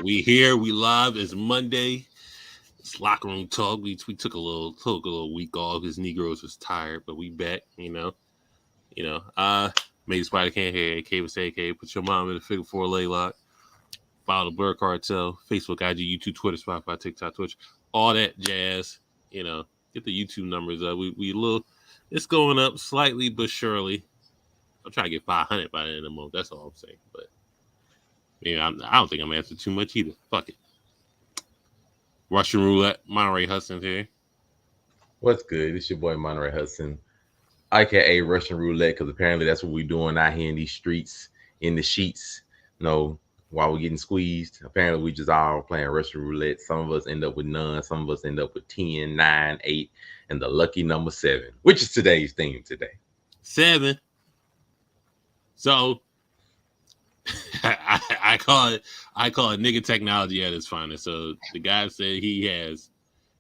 We here, we live. It's Monday. It's locker room talk. We took a little week off because Negroes was tired, but we back. Maybe Spider can't hear. AK was AK. Put your mom in the figure four lay lock. Follow the Bird Cartel. Facebook, IG, YouTube, Twitter, Spotify, TikTok, Twitch, all that jazz. Get the YouTube numbers up. We a little. It's going up slightly but surely. I'm trying to get 500 by the end of the month. That's all I'm saying. But I don't think I'm answering too much either. Fuck it. Russian roulette. Monterey Hudson's here. What's good? It's your boy Monterey Hudson, aka Russian Roulette, because apparently that's what we're doing out here in these streets, in the sheets. While we're getting squeezed, apparently we just all playing Russian Roulette. Some of us end up with none, some of us end up with 10, 9, 8, and the lucky number 7, which is today's theme today. 7. So I call it nigga technology at its finest. So the guy said he has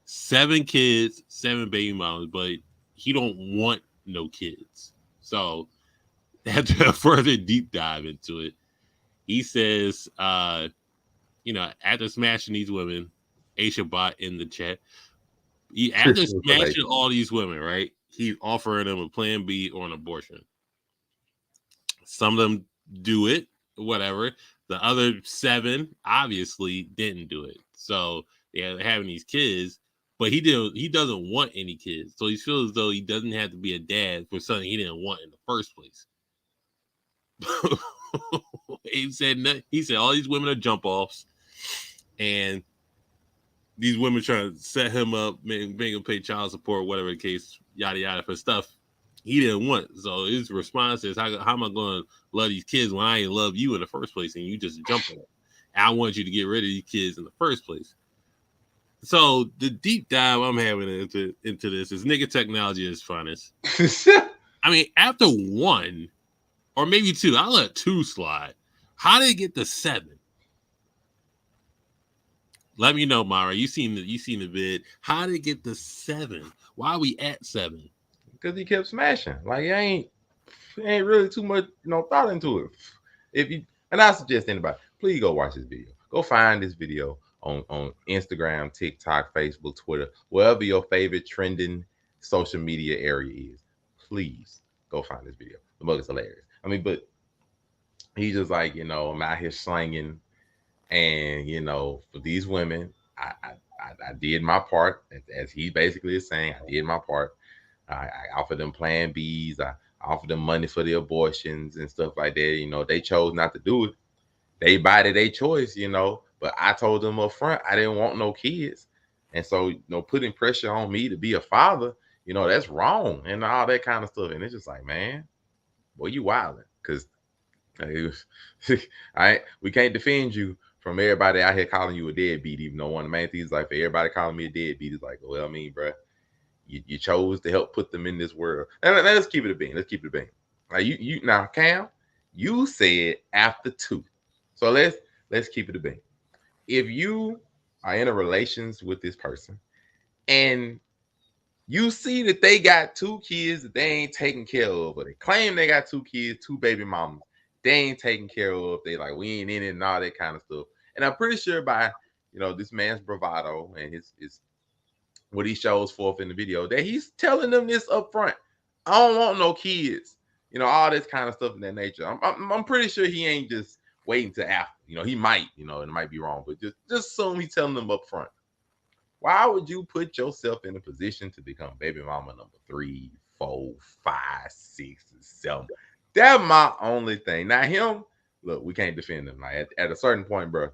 7 kids, 7 baby mamas, but he don't want no kids. So after a further deep dive into it, he says, after smashing these women, Aisha bot in the chat, after smashing all these women, right, he's offering them a plan B or an abortion. Some of them do it, whatever. The other 7 obviously didn't do it. So they're having these kids, but he doesn't want any kids. So he feels as though he doesn't have to be a dad for something he didn't want in the first place. He said all these women are jump offs, and these women trying to set him up, make him pay child support, whatever the case, yada yada, for stuff he didn't want. So his response is, how am I going to love these kids when I ain't love you in the first place and you just jumping it? I want you to get rid of these kids in the first place. So the deep dive I'm having into this is nigga technology at its finest. I mean, after 1 or maybe 2, I'll let 2 slide. How did it get to 7? Let me know, Mara. You seen the vid. How did it get to 7? Why are we at 7? Because he kept smashing. Like it ain't really too much, thought into it. And I suggest anybody, please go watch this video. Go find this video on Instagram, TikTok, Facebook, Twitter, wherever your favorite trending social media area is. Please go find this video. The mug is hilarious. I mean, but he's just like, I'm out here slanging, and for these women, I did my part, as he basically is saying. I did my part. I offered them plan Bs. I offered them money for the abortions and stuff like that. They chose not to do it. They body their choice, But I told them up front I didn't want no kids. And so, putting pressure on me to be a father, that's wrong and all that kind of stuff. And it's just like, man, boy, you wilding. Because we can't defend you from everybody out here calling you a deadbeat, even though one of the main things is like, for everybody calling me a deadbeat is like, well, I mean, bro, you chose to help put them in this world. And let's keep it a bean. Let's keep it a bean. Like you now, Cam, you said after 2. So let's keep it a bean. If you are in a relations with this person and you see that they got 2 kids that they ain't taking care of, or they claim they got 2 kids, 2 baby mamas, they ain't taking care of, they like, we ain't in it and all that kind of stuff. And I'm pretty sure by, this man's bravado and his what he shows forth in the video, that he's telling them this up front. I don't want no kids. All this kind of stuff in that nature. I'm pretty sure he ain't just waiting to after. He might, it might be wrong, but just assume he's telling them up front. Why would you put yourself in a position to become baby mama number 3, 4, 5, 6, and 7? That's my only thing. Now him, look, we can't defend him. Like at a certain point, bro,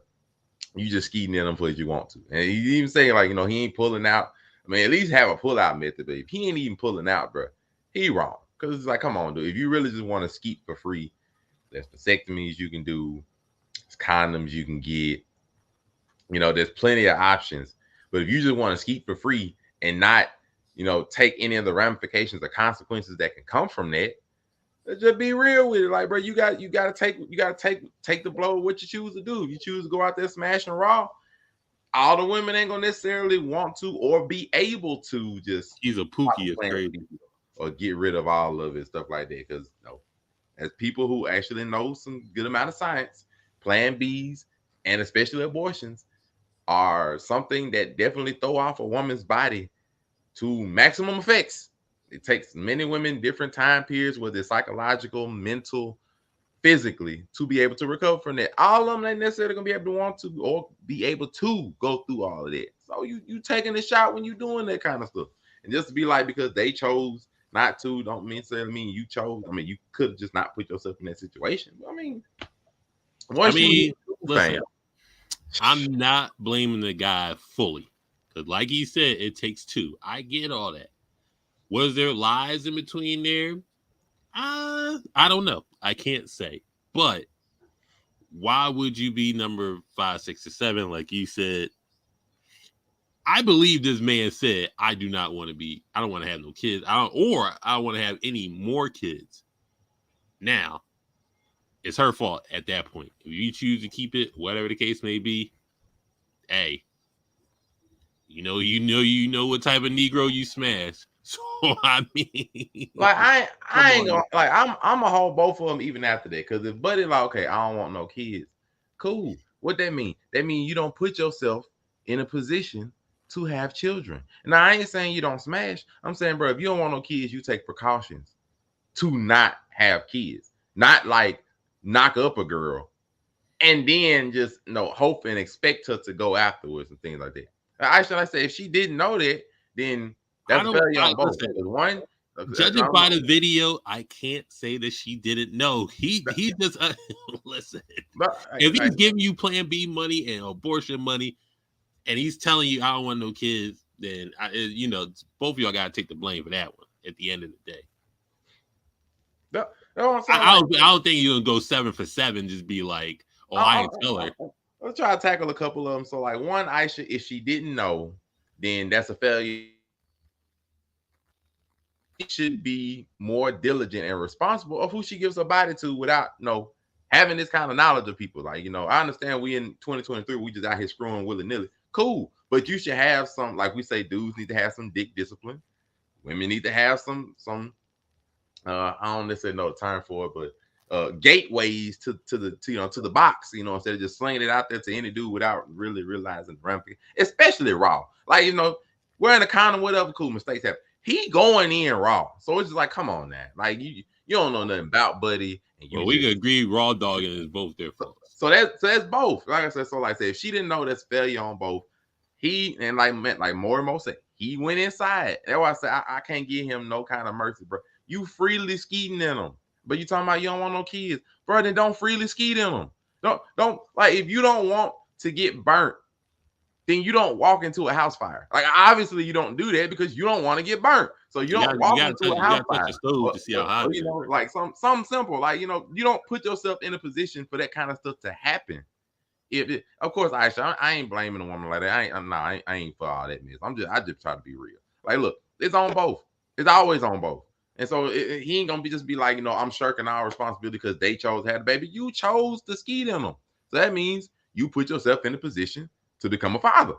you just skeeting in them for as you want to. And he's even saying, like, he ain't pulling out. I mean, at least have a pull-out method. But if he ain't even pulling out, bro, he wrong. Because it's like, come on, dude. If you really just want to skeet for free, there's vasectomies you can do. There's condoms you can get. There's plenty of options. But if you just want to skeet for free and not, take any of the ramifications or consequences that can come from that, let's just be real with it. Like, bro, you gotta take the blow of what you choose to do. If you choose to go out there smashing raw, all the women ain't gonna necessarily want to or be able to just he's a pookie is crazy or get rid of all of it, stuff like that. Because as people who actually know some good amount of science, plan Bs and especially abortions, are something that definitely throw off a woman's body to maximum effects. It takes many women different time periods, whether it's psychological, mental, physically, to be able to recover from that. All of them ain't necessarily gonna be able to want to or be able to go through all of that. So you taking a shot when you doing that kind of stuff. And just to be like, because they chose not to, don't necessarily mean you chose. I mean, you could have just not put yourself in that situation. I mean, once listen, I'm not blaming the guy fully. Because like he said, it takes two. I get all that. Was there lies in between there? I don't know. I can't say. But why would you be number 5, 6, or 7? Like you said, I believe this man said, I don't want to have no kids. I don't want to have any more kids. Now, it's her fault at that point. If you choose to keep it, whatever the case may be, hey, you know what type of Negro you smash. So I mean, like I ain't gonna like I'm gonna hold both of them even after that. Because if Buddy like, okay, I don't want no kids, cool. What that mean? That mean you don't put yourself in a position to have children. Now I ain't saying you don't smash. I'm saying, bro, if you don't want no kids, you take precautions to not have kids. Not like knock up a girl and then just hope and expect her to go afterwards and things like that. I say if she didn't know that, then that's failure on both. One, judging by the video, I can't say that she didn't know. He just listen. If he's giving you Plan B money and abortion money, and he's telling you I don't want no kids, then both of y'all gotta take the blame for that one. At the end of the day, I don't think you're gonna go 7 for 7. Just be like, oh, I ain't tell her. Let's try to tackle a couple of them. So, like, one, Aisha, if she didn't know, then that's a failure. She should be more diligent and responsible of who she gives her body to without having this kind of knowledge of people. Like, I understand we in 2023, we just out here screwing willy-nilly. Cool. But you should have some, like we say, dudes need to have some dick discipline. Women need to have some I don't necessarily know the term for it, but gateways to the box, instead of just slinging it out there to any dude without really realizing the ramifications, especially raw. Like, wearing a condom, whatever, cool, mistakes happen. He going in raw. So it's just like, come on now. Like, you don't know nothing about Buddy. And we can agree raw dogging is both their fault. So that's both. Like I said, if she didn't know, that's failure on both. He, and like more and more said, he went inside. That's why I said I can't give him no kind of mercy, bro. You freely skeeting in them. But you talking about you don't want no kids, bro, then don't freely skeet in them. Don't like, if you don't want to get burnt, then you don't walk into a house fire. Like, obviously you don't do that because you don't want to get burnt. So you don't walk into a house fire. To see how hot like something simple. Like, you don't put yourself in a position for that kind of stuff to happen. Of course, Aisha, I ain't blaming a woman like that. I ain't for all that mess. I just try to be real. Like, look, it's on both. It's always on both. And so he ain't gonna be like, I'm shirking our responsibility because they chose to have a baby. You chose to skeet in them. So that means you put yourself in a position to become a father.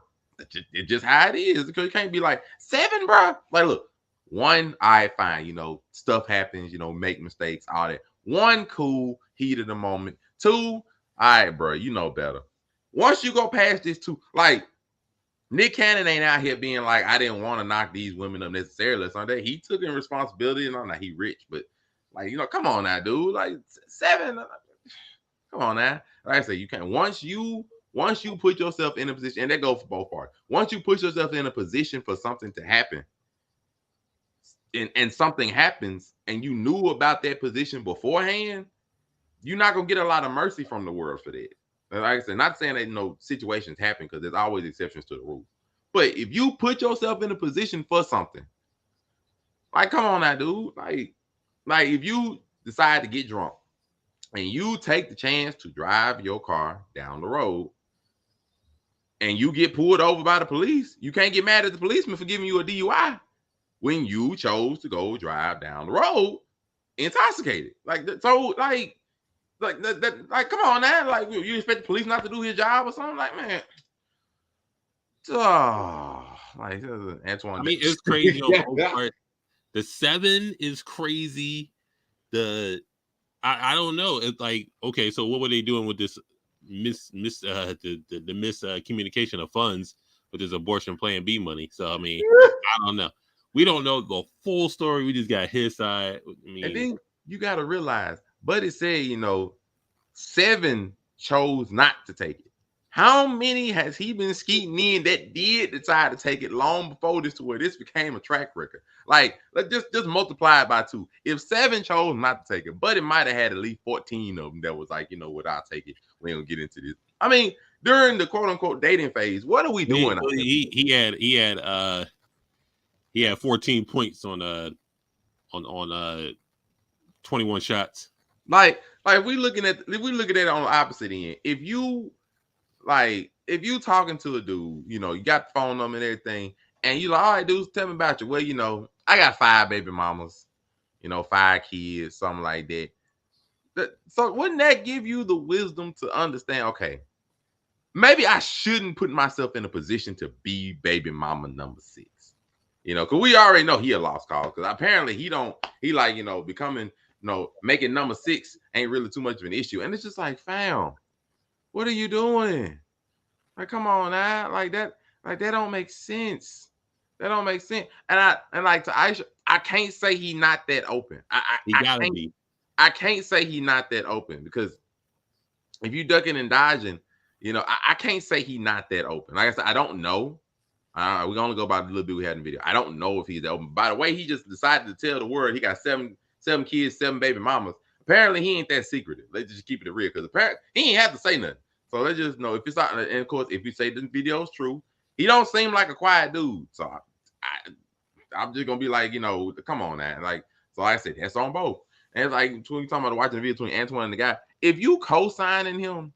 It's just how it is. Because you can't be like 7, bro. Like, look, 1, all right, fine. Stuff happens, make mistakes, all that. 1, cool, heat of the moment. 2, all right, bro, you know better. Once you go past this 2, like, Nick Cannon ain't out here being like, I didn't want to knock these women up necessarily. So that he took in responsibility, and I'm not, he rich, but like, come on now, dude. Like, 7, come on now. Like I say, you can't. Once you put yourself in a position, and that goes for both parties. Once you put yourself in a position for something to happen, and something happens, and you knew about that position beforehand, you're not gonna get a lot of mercy from the world for that. Like I said, not saying that situations happen, because there's always exceptions to the rule. But if you put yourself in a position for something, like, come on now, dude. Like if you decide to get drunk and you take the chance to drive your car down the road and you get pulled over by the police, you can't get mad at the policeman for giving you a DUI when you chose to go drive down the road intoxicated. Like, so, like, come on now. Like, you expect the police not to do his job or something? Like, man. Like, Antoine. I mean, it's crazy on both parts. The 7 is crazy. I don't know. It's like, okay, so what were they doing with this miscommunication of funds with his abortion Plan B money. So I mean, I don't know. We don't know the full story. We just got his side. I mean, and then you got to realize, Buddy said, 7 chose not to take it. How many has he been skeeting in that did decide to take it long before this, to where this became a track record? Like, let's just multiply it by 2. If 7 chose not to take it, Buddy might have had at least 14 of them that was like, what, I'll take it. We don't get into this. I mean, during the quote unquote dating phase, what are we doing? He had 14 points on 21 shots. Like we looking at it on the opposite end. If you talking to a dude, you got the phone number and everything, and you like, all right, dudes, tell me about you. Well, I got 5 baby mamas, 5 kids, something like that. So wouldn't that give you the wisdom to understand, okay, maybe I shouldn't put myself in a position to be baby mama number 6. Because we already know he a lost cause, because apparently becoming, making number 6 ain't really too much of an issue. And it's just like, fam, what are you doing? Like, come on now. Like that don't make sense. That don't make sense. And like to Aisha, I can't say he not that open. I can't say he not that open, because if you ducking and dodging, I can't say he not that open. Like I said, I don't know. We're gonna go by the little bit we had in the video. I don't know if he's that open. By the way, he just decided to tell the world he got 7 kids, 7 baby mamas. Apparently, he ain't that secretive. Let's just keep it real, because apparently he ain't have to say nothing. So let's just know if it's not. And of course, if you say this video is true, he don't seem like a quiet dude. So I'm just gonna be like, come on now. Like, so I said that's on both. And it's like when you talking about watching the video between Antoine and the guy, if you co-signing him,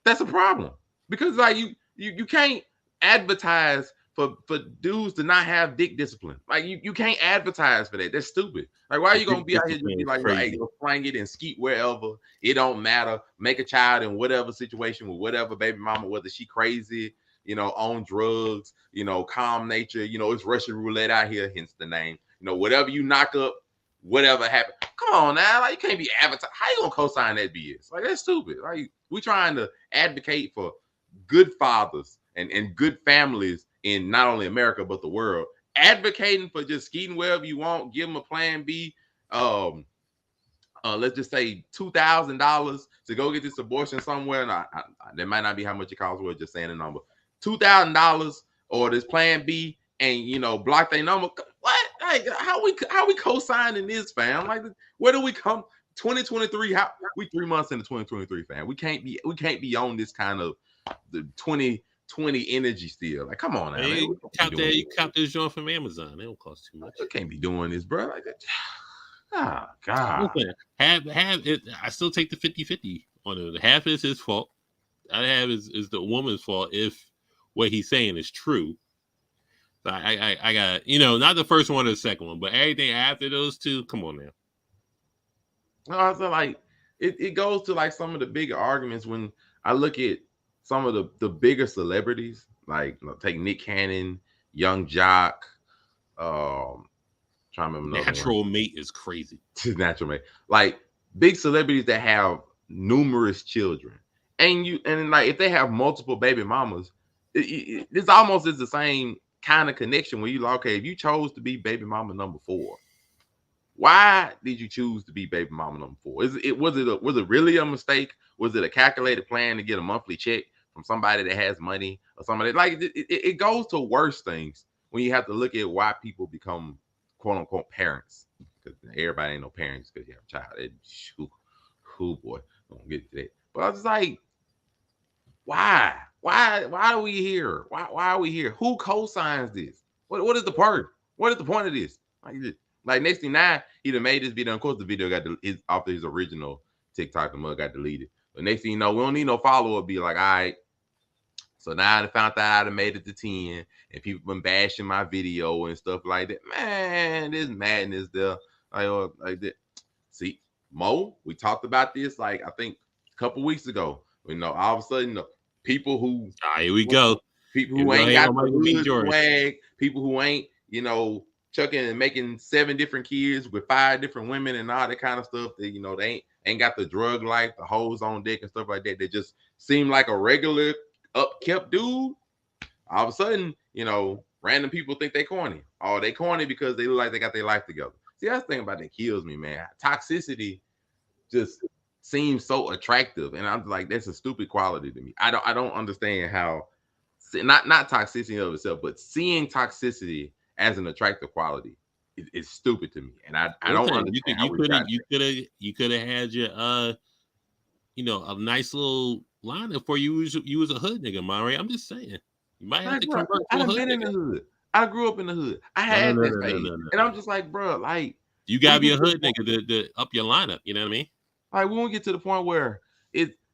that's a problem, because like you can't advertise for dudes to not have dick discipline. Like you can't advertise for that. That's stupid. Like, why are you gonna be out here just be like, hey, go flang it and skeet wherever? It don't matter. Make a child in whatever situation with whatever baby mama, whether she crazy, on drugs, calm nature, it's Russian roulette out here, hence the name. Whatever you knock up, whatever happened. Come on now, like, you can't be advertising. How you gonna co-sign that BS? Like, that's stupid. Like, we trying to advocate for good fathers and good families in not only America but the world. Advocating for just skeeting wherever you want, give them a plan B. Let's just say $2,000 to go get this abortion somewhere, and that might not be how much it costs. We're just saying a number, $2,000, or this plan B, and block their number. What? Like, how we co-signing this, fam? Like, where do we come? 2023. How we 3 months into 2023, fam? We can't be on this kind of the 2020 energy still. Like, come on now. Hey, you cop this joint from Amazon. It don't cost too much. You can't be doing this, bro. Like that. Oh, God. Have it. I still take the 50-50 on it. Half is his fault. The other half is the woman's fault if what he's saying is true. So I got, not the first one or the second one, but everything after those two, come on now. No, so like it goes to like some of the bigger arguments when I look at some of the bigger celebrities, like take Nick Cannon, Young Jock, trying to remember. Natural Mate is crazy. Natural Mate, like big celebrities that have numerous children, and like if they have multiple baby mamas, this almost is the same kind of connection where you like, okay, if you chose to be baby mama number 4, why did you choose to be baby mama number 4? Was it really a mistake? Was it a calculated plan to get a monthly check from somebody that has money or somebody? Like, it goes to worse things when you have to look at why people become quote unquote parents, because everybody ain't no parents because you have a child. Boy, don't get to that. But I was like, why are we here? Why are we here? Who co-signs this? What is the part? What is the point of this? Like next thing now, he done made this video. Of course, the video got after his original TikTok, the mug got deleted. But next thing you know, we don't need no follow-up. Be like, all right. So now I found out I made it to 10, and people been bashing my video and stuff like that. Man, this madness there. Like that. See, Mo, we talked about this like I think a couple weeks ago. All of a sudden, people who here we go. People who ain't got the swag, people who ain't, chucking and making 7 different kids with 5 different women and all that kind of stuff. That they ain't got the drug life, the hoes on deck and stuff like that. They just seem like a regular upkept dude. All of a sudden, random people think they corny. Oh, they corny because they look like they got their life together. See, that's the thing about that kills me, man. Toxicity just seems so attractive, and I'm like, that's a stupid quality to me. I don't understand how not toxicity of itself, but seeing toxicity as an attractive quality is stupid to me, and I don't Listen, understand how we got there. you could have had your a nice little lineup for you. You was a hood nigga, Mari. I'm just saying, you might have Like, to bro, convert I to a done hood been in the nigga. hood. I grew up in the hood. I No, had no, that no, no, phase, no, no, and I'm no. just like, bro, like You we gotta be get a to the hood point, nigga to up your lineup. You know what I mean? like when we get to the point where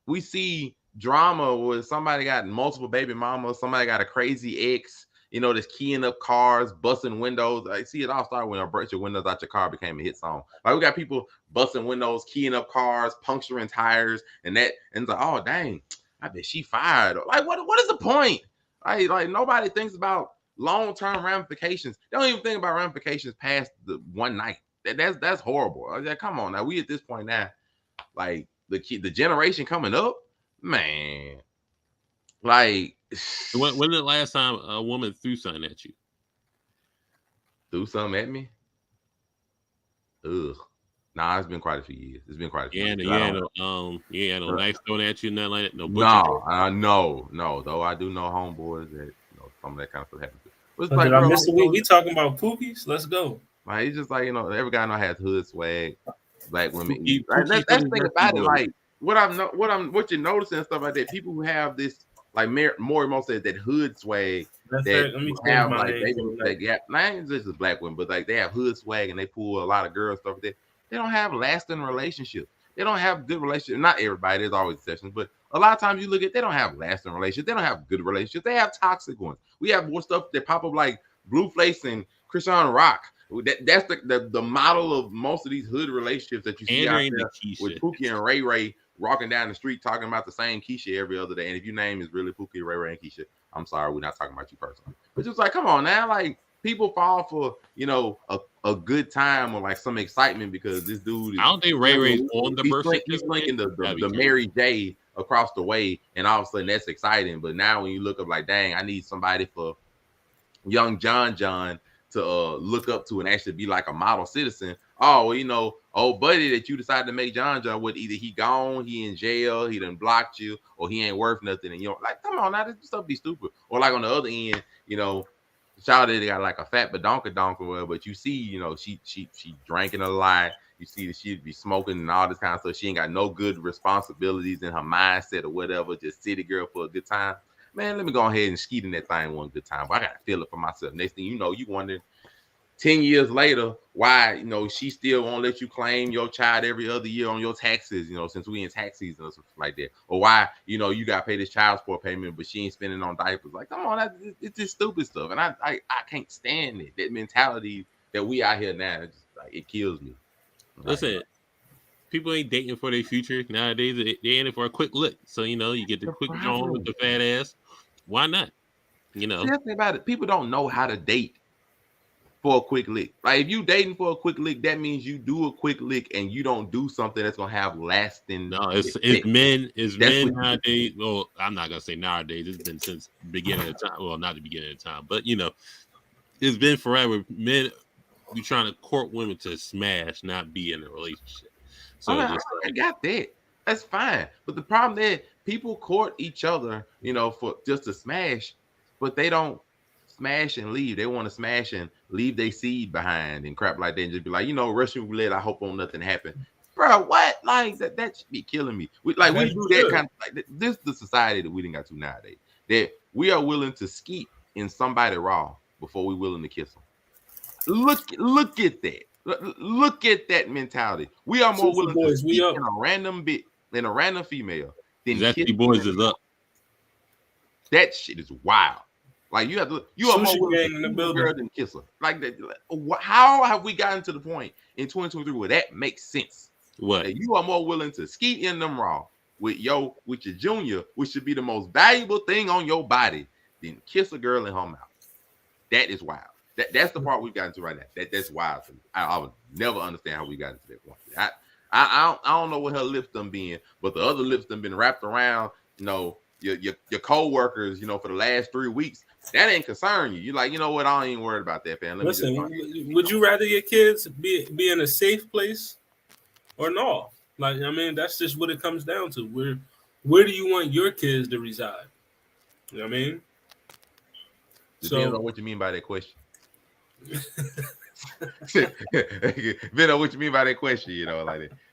we see drama where somebody got multiple baby mamas, somebody got a crazy ex, that's keying up cars, busting windows. I see it all started when I burst your windows out your car became a hit song. Like we got people busting windows, keying up cars, puncturing tires, and it's like, oh dang, I bet she fired. Like what is the point? Like nobody thinks about long-term ramifications. They don't even think about ramifications past the one night. That's horrible. Like, come on now. We at this point now, like the generation coming up, man. Like When was the last time a woman threw something at you? threw something at me. Ugh. Nah, it's been quite a few years. It's been quite a few years. You ain't no knife thrown at you, nothing like that. No butcher. No. Though I do know homeboys that some of that kind of stuff happens. But it's So like, did I bro, miss a week? We talking about Pookies? Let's go. like it's just like every guy I know has hood swag, black women. Pookie That's for the the thing rest about of it. the Like what you're noticing and stuff like that. People who have this like more and more said that hood swag Let that me have my like name. they got not even just as black women, but like they have hood swag and they pull a lot of girls stuff like that. They don't have lasting relationships. They don't have good relationships. Not everybody. There's always exceptions, but a lot of times you look at they don't have lasting relationships. They don't have good relationships. They have toxic ones. We have more stuff that pop up like Blueface and Christian Rock. That's the model of most of these hood relationships that you see out Pandering there to Keisha. with Pookie and Ray Ray walking down the street talking about the same Keisha every other day. And if your name is really Pookie, Ray Ray, and Keisha, I'm sorry, we're not talking about you personally. But just like, come on now, like people fall for a good time or like some excitement because this dude is. I don't think Ray Ray's on the birth He's certificate. linking the Mary J across the way, and all of a sudden that's exciting. But now when you look up, like, dang, I need somebody for young John to look up to and actually be like a model citizen. Oh, well, old buddy that you decided to make John with, either he gone, he in jail, he done blocked you, or he ain't worth nothing. And like, come on now, this stuff be stupid. Or like on the other end, child that got like a fat badonkadonk, but you see, she drinking a lot. You see that she'd be smoking and all this kind of stuff. She ain't got no good responsibilities in her mindset or whatever, just city girl for a good time. Man, let me go ahead and skeet in that thing one good time. But I gotta feel it for myself. Next thing you know, you wondering 10 years later why she still won't let you claim your child every other year on your taxes, since we in tax season or something like that. Or why, you gotta pay this child support payment, but she ain't spending on diapers. Like, come on, it's just stupid stuff. And I can't stand it. That mentality that we out here now, it kills me. Listen, people ain't dating for their future nowadays. They in it for a quick look. So you get the quick John with the fat ass. Why not? See, that's the thing about it. People don't know how to date for a quick lick. Like if you dating for a quick lick, that means you do a quick lick and you don't do something that's gonna have lasting. No, it's men nowadays. Well, I'm not gonna say nowadays. It's been since the beginning of time. Well, not the beginning of time, but it's been forever. Men be trying to court women to smash, not be in a relationship. So I got that. That's fine. But the problem is people court each other, for just to smash, but they don't smash and leave. They want to smash and leave their seed behind and crap like that, and just be like, Russian roulette. I hope on nothing happen, bro. What? Like that should be killing me. We do that kind of like this. The society that we didn't got to nowadays. That we are willing to skeet in somebody raw before we willing to kiss them. Look at that. Look at that mentality. We are more willing to skeet in a random female than kiss boys is up. That shit is wild. Like you are more willing to kiss a girl than kiss her. Like that. How have we gotten to the point in 2023 where that makes sense? What? That you are more willing to skeet in them raw with your junior, which should be the most valuable thing on your body, than kiss a girl in her mouth. That is wild. That's the part we've gotten to right now. That's wild to me. I would never understand how we got into that point. I don't know what her lips done been, but the other lips done been wrapped around, your co-workers, for the last 3 weeks. That ain't concern you. You're like, you know what? I ain't even worried about that, fam. Listen, would you rather your kids be in a safe place or no? Like, I mean, that's just what it comes down to. Where do you want your kids to reside? You know what I mean? Depends on what you mean by that question. Depends on what you mean by that question.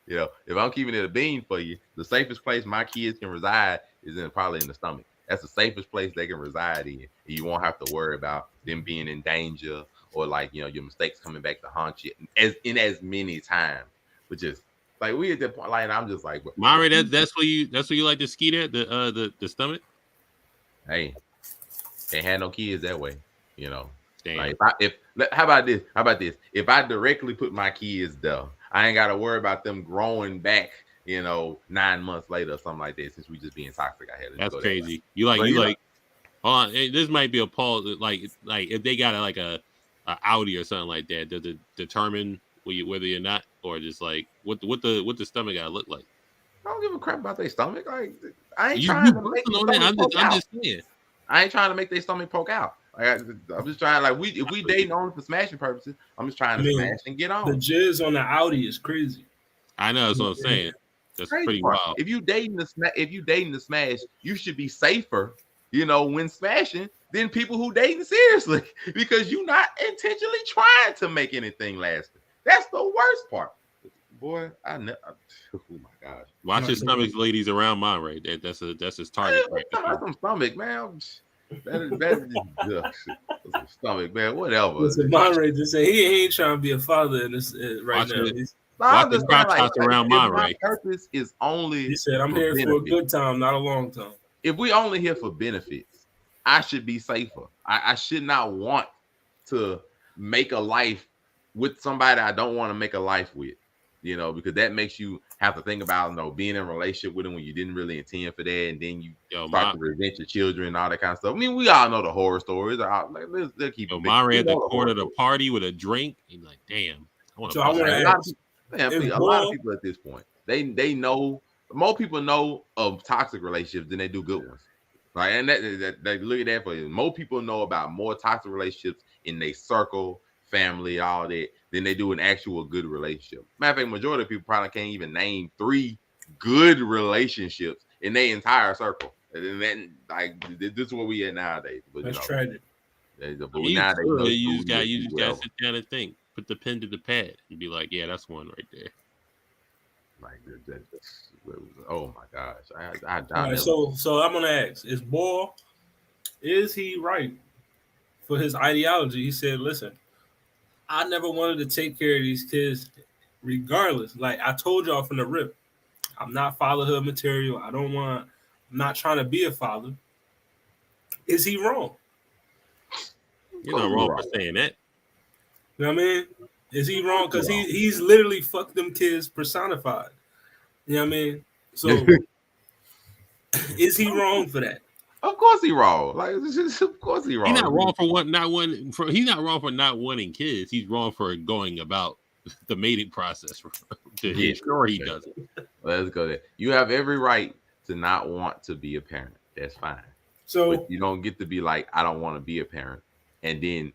If I'm keeping it a bean for you, the safest place my kids can reside is probably in the stomach. That's the safest place they can reside in. You won't have to worry about them being in danger or your mistakes coming back to haunt you as many times. But just like we at that point, I'm just like, Mari, that's where you like to ski at the stomach. Hey, can't have no kids that way, Damn. Like how about this? If I directly put my kids there, I ain't got to worry about them growing back, 9 months later or something like that. Since we just being toxic, that's crazy. You like, hold on, this might be a pause. Like if they got a Audi or something like that, does it determine whether you're not, or just like what the stomach gotta look like? I don't give a crap about their stomach. Like I ain't trying to make I'm just saying. I ain't trying to make their stomach poke out. I'm just trying, if we dating only for smashing purposes, I'm just trying to smash and get on. The jizz on the Audi is crazy. I know, that's what I'm saying. That's pretty wild. If you dating the smash, you should be safer, when smashing than people who dating seriously because you're not intentionally trying to make anything lasting. That's the worst part. Boy, oh my gosh! Watch his stomach, ladies, around mine, right? That's his target. Right? Some stomach, man. That is stomach, man. Whatever. Listen, Monray just said he ain't trying to be a father in this right now. Watch his crotch house around mine, right? My purpose is only. He said, "I'm here for a good time, not a long time." If we only here for benefits, I should be safer. I should not want to make a life with somebody I don't want to make a life with. Because that makes you have to think about, being in a relationship with them when you didn't really intend for that, and then you start to resent your children and all that kind of stuff. I mean, we all know the horror stories. Let's keep it. Mari at the corner of the party with a drink. He's like, "Damn, I want to." A lot of people at this point, they know. More people know of toxic relationships than they do good ones. Right, and that look at that for you. More people know about more toxic relationships in their circle, family, all that, than they do an actual good relationship. Matter of fact, majority of people probably can't even name 3 good relationships in their entire circle. And then, this is what we at nowadays. But, that's tragic. But you just got to sit down and think. Put the pen to the pad and be like, yeah, that's one right there. Oh my gosh! Right, so I'm gonna ask: is he right for his ideology? He said, "Listen, I never wanted to take care of these kids, regardless. Like I told y'all from the rip, I'm not fatherhood material. I'm not trying to be a father." Is he wrong? You're not wrong for saying that. You know what I mean? Is he wrong? Because he's literally fucked them kids personified. You know what I mean? So is he wrong for that? Of course he wrong. Of course he wrong. He's not wrong he's not wrong for not wanting kids. He's wrong for going about the mating process to ensure he doesn't. Let's go there. You have every right to not want to be a parent. That's fine. But you don't get to be like, I don't want to be a parent, and then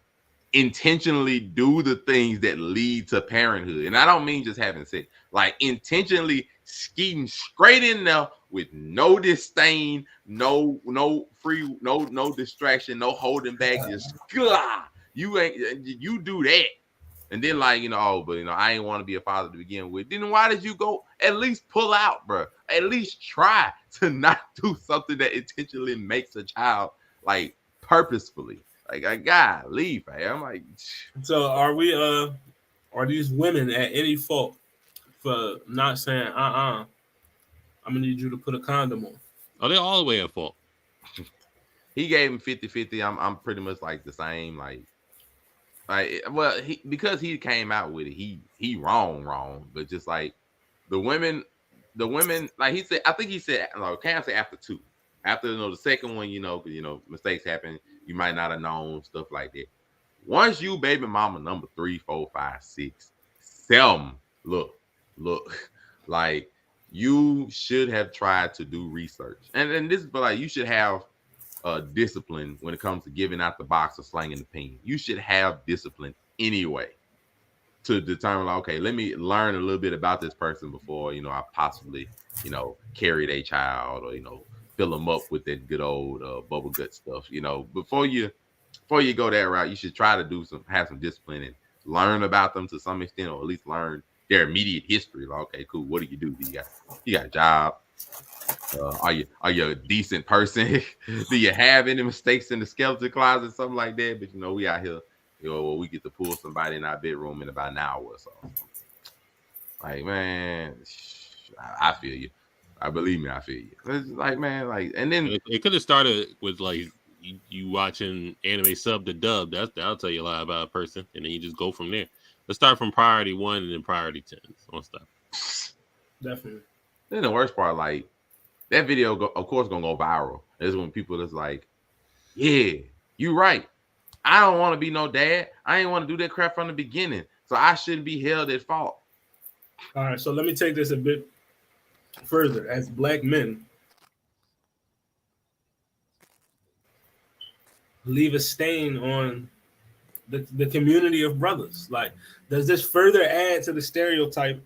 intentionally do the things that lead to parenthood. And I don't mean just having sex, like intentionally skeeting straight in there with no disdain, no distraction, no holding back. Just you do that. And then I ain't want to be a father to begin with. Then why did you go at least pull out, bro? At least try to not do something that intentionally makes a child purposefully. I gotta leave, man. I'm like, so are these women at any fault for not saying, I'm gonna need you to put a condom on? Oh, they're all the way at fault. He gave him 50-50. I'm pretty much the same. Because he came out with it, he wrong. But just the women, he said, I think he said, Cam said after 2. After the second one, mistakes happen. You might not have known stuff like that. Once you baby mama number 3, 4, 5, 6, 7, look. Like you should have tried to do research, and this is but like you should have discipline when it comes to giving out the box or slanging the pin. You should have discipline anyway to determine, like, okay, let me learn a little bit about this person before, I possibly, carry their child or, fill them up with that good old bubble gut stuff. Before you go that route, you should try to have some discipline and learn about them to some extent, or at least learn their immediate history. Like, okay, cool. What do you do? You got a job? Are you a decent person? Do you have any mistakes in the skeleton closet, something like that? But we out here, we get to pull somebody in our bedroom in about an hour or so. Like, man, I feel you. I believe me, I feel you. It's like, man, like, and then it could have started with like you watching anime sub to dub. That'll tell you a lot about a person, and then you just go from there. Let's start from priority 1 and then priority 10. So stop. Definitely. Then the worst part, like, that video, of course, gonna go viral. Is when people is like, yeah, you right. I don't want to be no dad. I ain't want to do that crap from the beginning. So I shouldn't be held at fault. All right, so let me take this a bit further. As black men, leave a stain on the community of brothers. Like, does this further add to the stereotype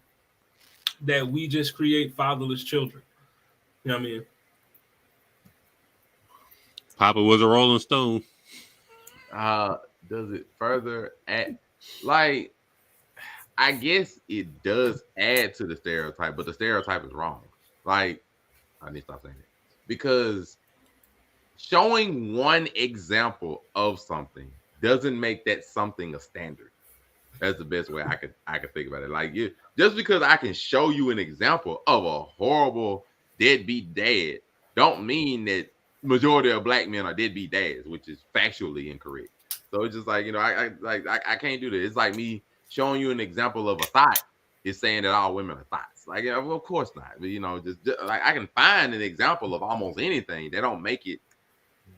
that we just create fatherless children? You know what I mean? Papa was a Rolling Stone. Does it further add? Like, I guess it does add to the stereotype, but the stereotype is wrong. Like, I need to stop saying it. Because showing one example of something doesn't make that something a standard. That's the best way I could think about it. Like, just because I can show you an example of a horrible deadbeat dad, don't mean that majority of black men are deadbeat dads, which is factually incorrect. So it's just like, I can't do that. It's like me showing you an example of a thought is saying that all women are thoughts. Like, of course not. But, just like I can find an example of almost anything. They don't make it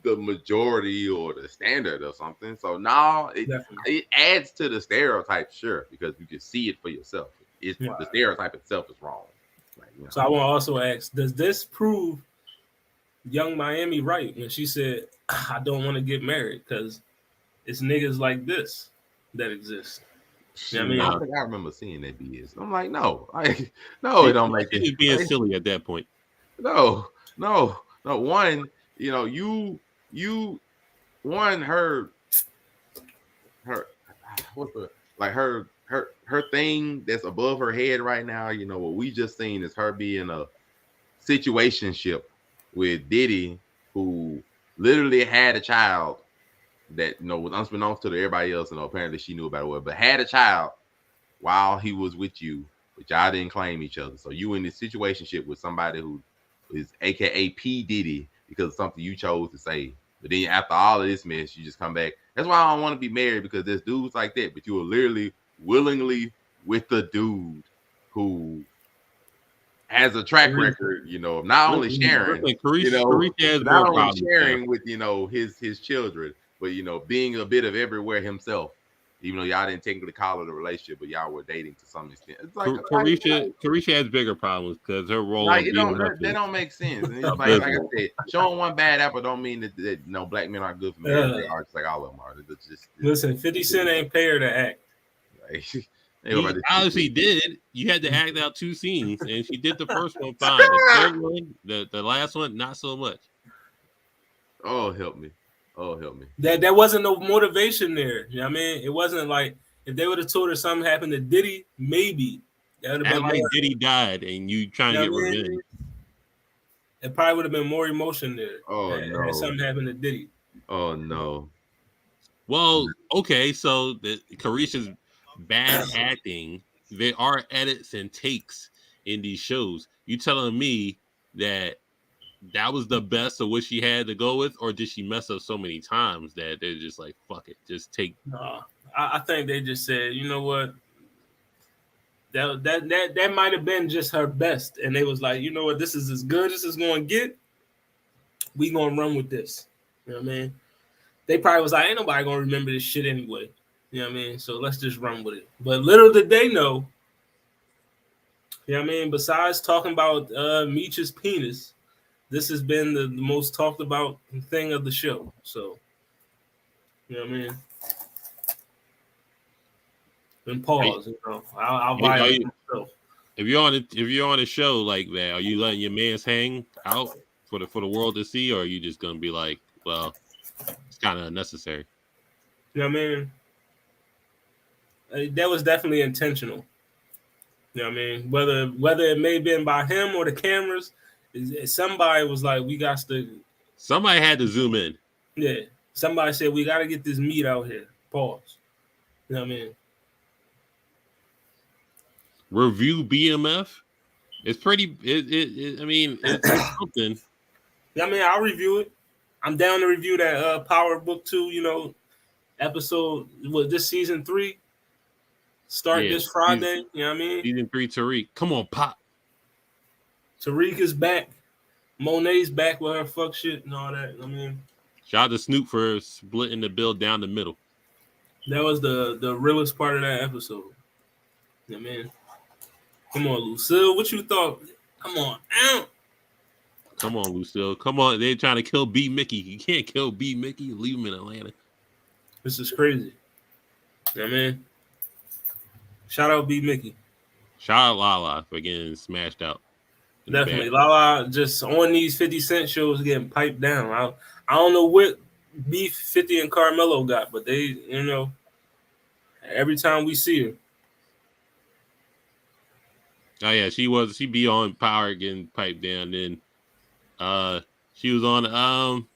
the majority or the standard or something. So now it adds to the stereotype, sure, because you can see it for yourself. The stereotype itself is wrong. Like, So I want to also ask, does this prove Young Miami right when she said, I don't want to get married because it's niggas like this that exist? You know what I mean? I think I remember seeing that BS. I'm like, no, no, it don't make it. He's being silly at that point. No. One, one, her what's the, like, her thing that's above her head right now, what we just seen is her being a situationship with Diddy, who literally had a child that, was unbeknownst to everybody else, and apparently she knew about it, but had a child while he was with you, but y'all didn't claim each other. So you in this situationship with somebody who is AKA P. Diddy because of something you chose to say. But then after all of this mess, you just come back. That's why I don't want to be married, because there's dudes like that, but you were literally willingly with the dude who has a track record, of not only sharing, not only sharing with, his children, but, being a bit of everywhere himself, even though y'all didn't technically call it a relationship, but y'all were dating to some extent. It's like Carisha has bigger problems because her role. Like, that don't make sense. And it's like I said, showing one bad apple don't mean that black men aren't good for marriage. They are, just like all of them are. Listen, 50 Cent ain't pay her to act. Like, he obviously did. You had to act out 2 scenes, and she did the first one fine. The third one, the last one, not so much. Oh, help me. That wasn't no motivation there. You know what I mean? It wasn't like, if they would have told her something happened to Diddy, maybe that would have been like Diddy died and you trying to get revenge. It probably would have been more emotion there. Oh, no. If something happened to Diddy. Oh, no. Well, okay, so Carisha's bad acting, there are edits and takes in these shows. You telling me that was the best of what she had to go with, or did she mess up so many times that they're just like, fuck it, just take? No, I think they just said, you know what, that might have been just her best, and they was like, you know what, this is as good as it's going to get. We gonna run with this. You know what I mean? They probably was like, ain't nobody gonna remember this shit anyway. You know what I mean? So let's just run with it. But little did they know, You know what I mean? Besides talking about Meech's penis, this has been the most talked about thing of the show. So, you know what I mean? And pause, I'll violate myself. If you're on a show like that, are you letting your man's hang out for the world to see, or are you just gonna be like, well, it's kind of unnecessary? You know what I mean? That was definitely intentional. You know what I mean? Whether it may have been by him or the cameras, somebody was like, we got to. Somebody had to zoom in. Yeah. Somebody said, we got to get this meat out here. Pause. You know what I mean? Review BMF. It's pretty. I mean, it's something. Yeah, I mean, I'll review it. I'm down to review that Power Book 2, episode. What, this season 3? Start this Friday. You know what I mean? Season 3, Tariq. Come on, Pop. Tariq is back. Monet's back with her fuck shit and all that. I mean, shout out to Snoop for splitting the bill down the middle. That was the realest part of that episode. Yeah, man. Come on, Lucille. What you thought? Come on, out. Come on, Lucille. Come on. They're trying to kill B. Mickey. You can't kill B. Mickey. Leave him in Atlanta. This is crazy. Yeah, man. Shout out B. Mickey. Shout out Lala for getting smashed out. Definitely. Lala just on these 50 Cent shows getting piped down. I don't know what beef 50 and Carmelo got, but they, every time we see her. Oh yeah, she be on Power getting piped down. Then she was on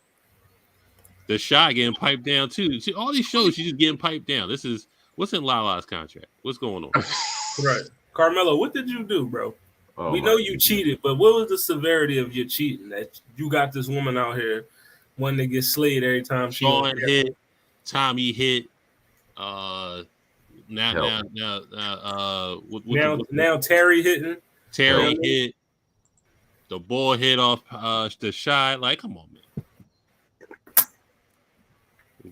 The Shot getting piped down too. All these shows she's just getting piped down. This is what's in Lala's contract. What's going on? Right. Carmelo, what did you do, bro? Oh, we know you cheated, but what was the severity of your cheating? That you got this woman out here wanting to get slayed every time she hit, Tommy hit, now Terry hitting. Terry hit. The ball hit off the shot. Like, come on, man.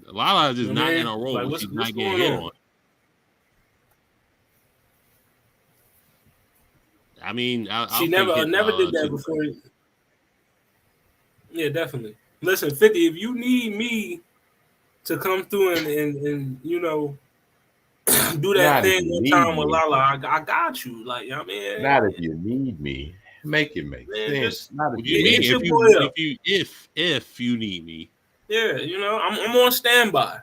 Lala is just not in a role. Like, she's not getting hit on. I mean, she never did that before. Yeah, definitely. Listen, 50. If you need me to come through and do that thing one time with Lala, I got you. Like, I mean, not if you need me. Make it make sense. Not if you need me. Yeah, I'm on standby.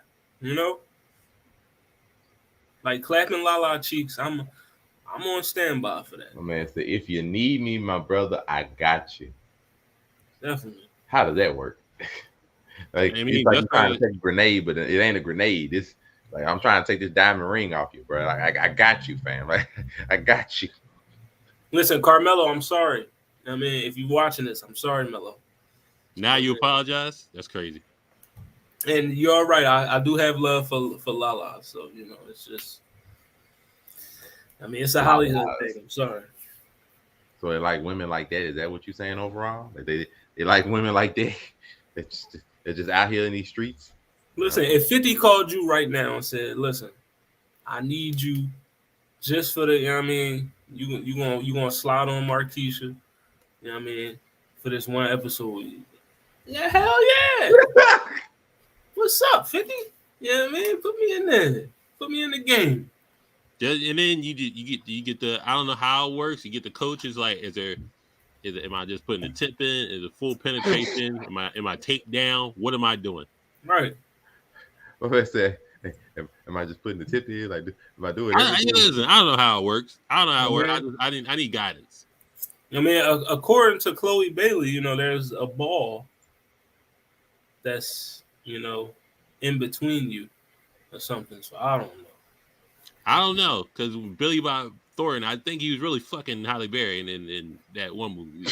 Like clapping Lala cheeks. I'm on standby for that. My man said, if you need me, my brother, I got you. Definitely. How does that work? Like, I mean, it's like you're trying to take a grenade, but it ain't a grenade. It's like, I'm trying to take this diamond ring off you, bro. Like, I got you, fam. Like, I got you. Listen, Carmelo, I'm sorry. I mean, if you're watching this, I'm sorry, Melo. Now you apologize? That's crazy. And you're right. I do have love for Lala. So, it's just, I mean, it's a Hollywood thing. I'm sorry. So they like women like that? Is that what you're saying overall? Like they like women like that? They're just out here in these streets? Listen, if 50 called you right now and said, listen, I need you just for the, you gonna slide on Marquisha, for this one episode. Yeah, hell yeah. What's up, 50? Yeah, put me in there. Put me in the game. And then you get the, I don't know how it works. You get the coaches like, am I just putting the tip in? Is it full penetration? Am I takedown? What am I doing? Right. What I say? Am I just putting the tip in? Like, am I doing? Listen, I don't know how it works. I don't know how it works. I need guidance. I mean, according to Chloe Bailey, there's a ball that's in between you or something. So I don't know because Billy Bob Thornton, I think he was really fucking Halle Berry in that one movie.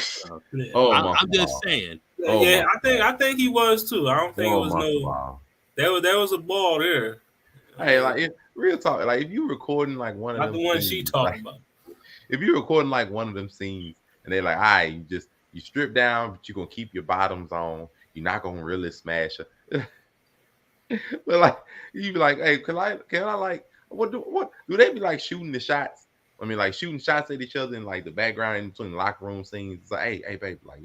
I'm just saying. Yeah, I think he was too. I don't think it was no. There was a ball there. Hey, like real talk. Like if you recording like one of them, the one she talking about. If you're recording like one of them scenes and they're like, all right, you strip down, but you're gonna keep your bottoms on. You're not gonna really smash her. But like you be like, hey, can I like what do they be like shooting the shots I mean, like shooting shots at each other in like the background in between locker room scenes. It's like, hey, baby, like,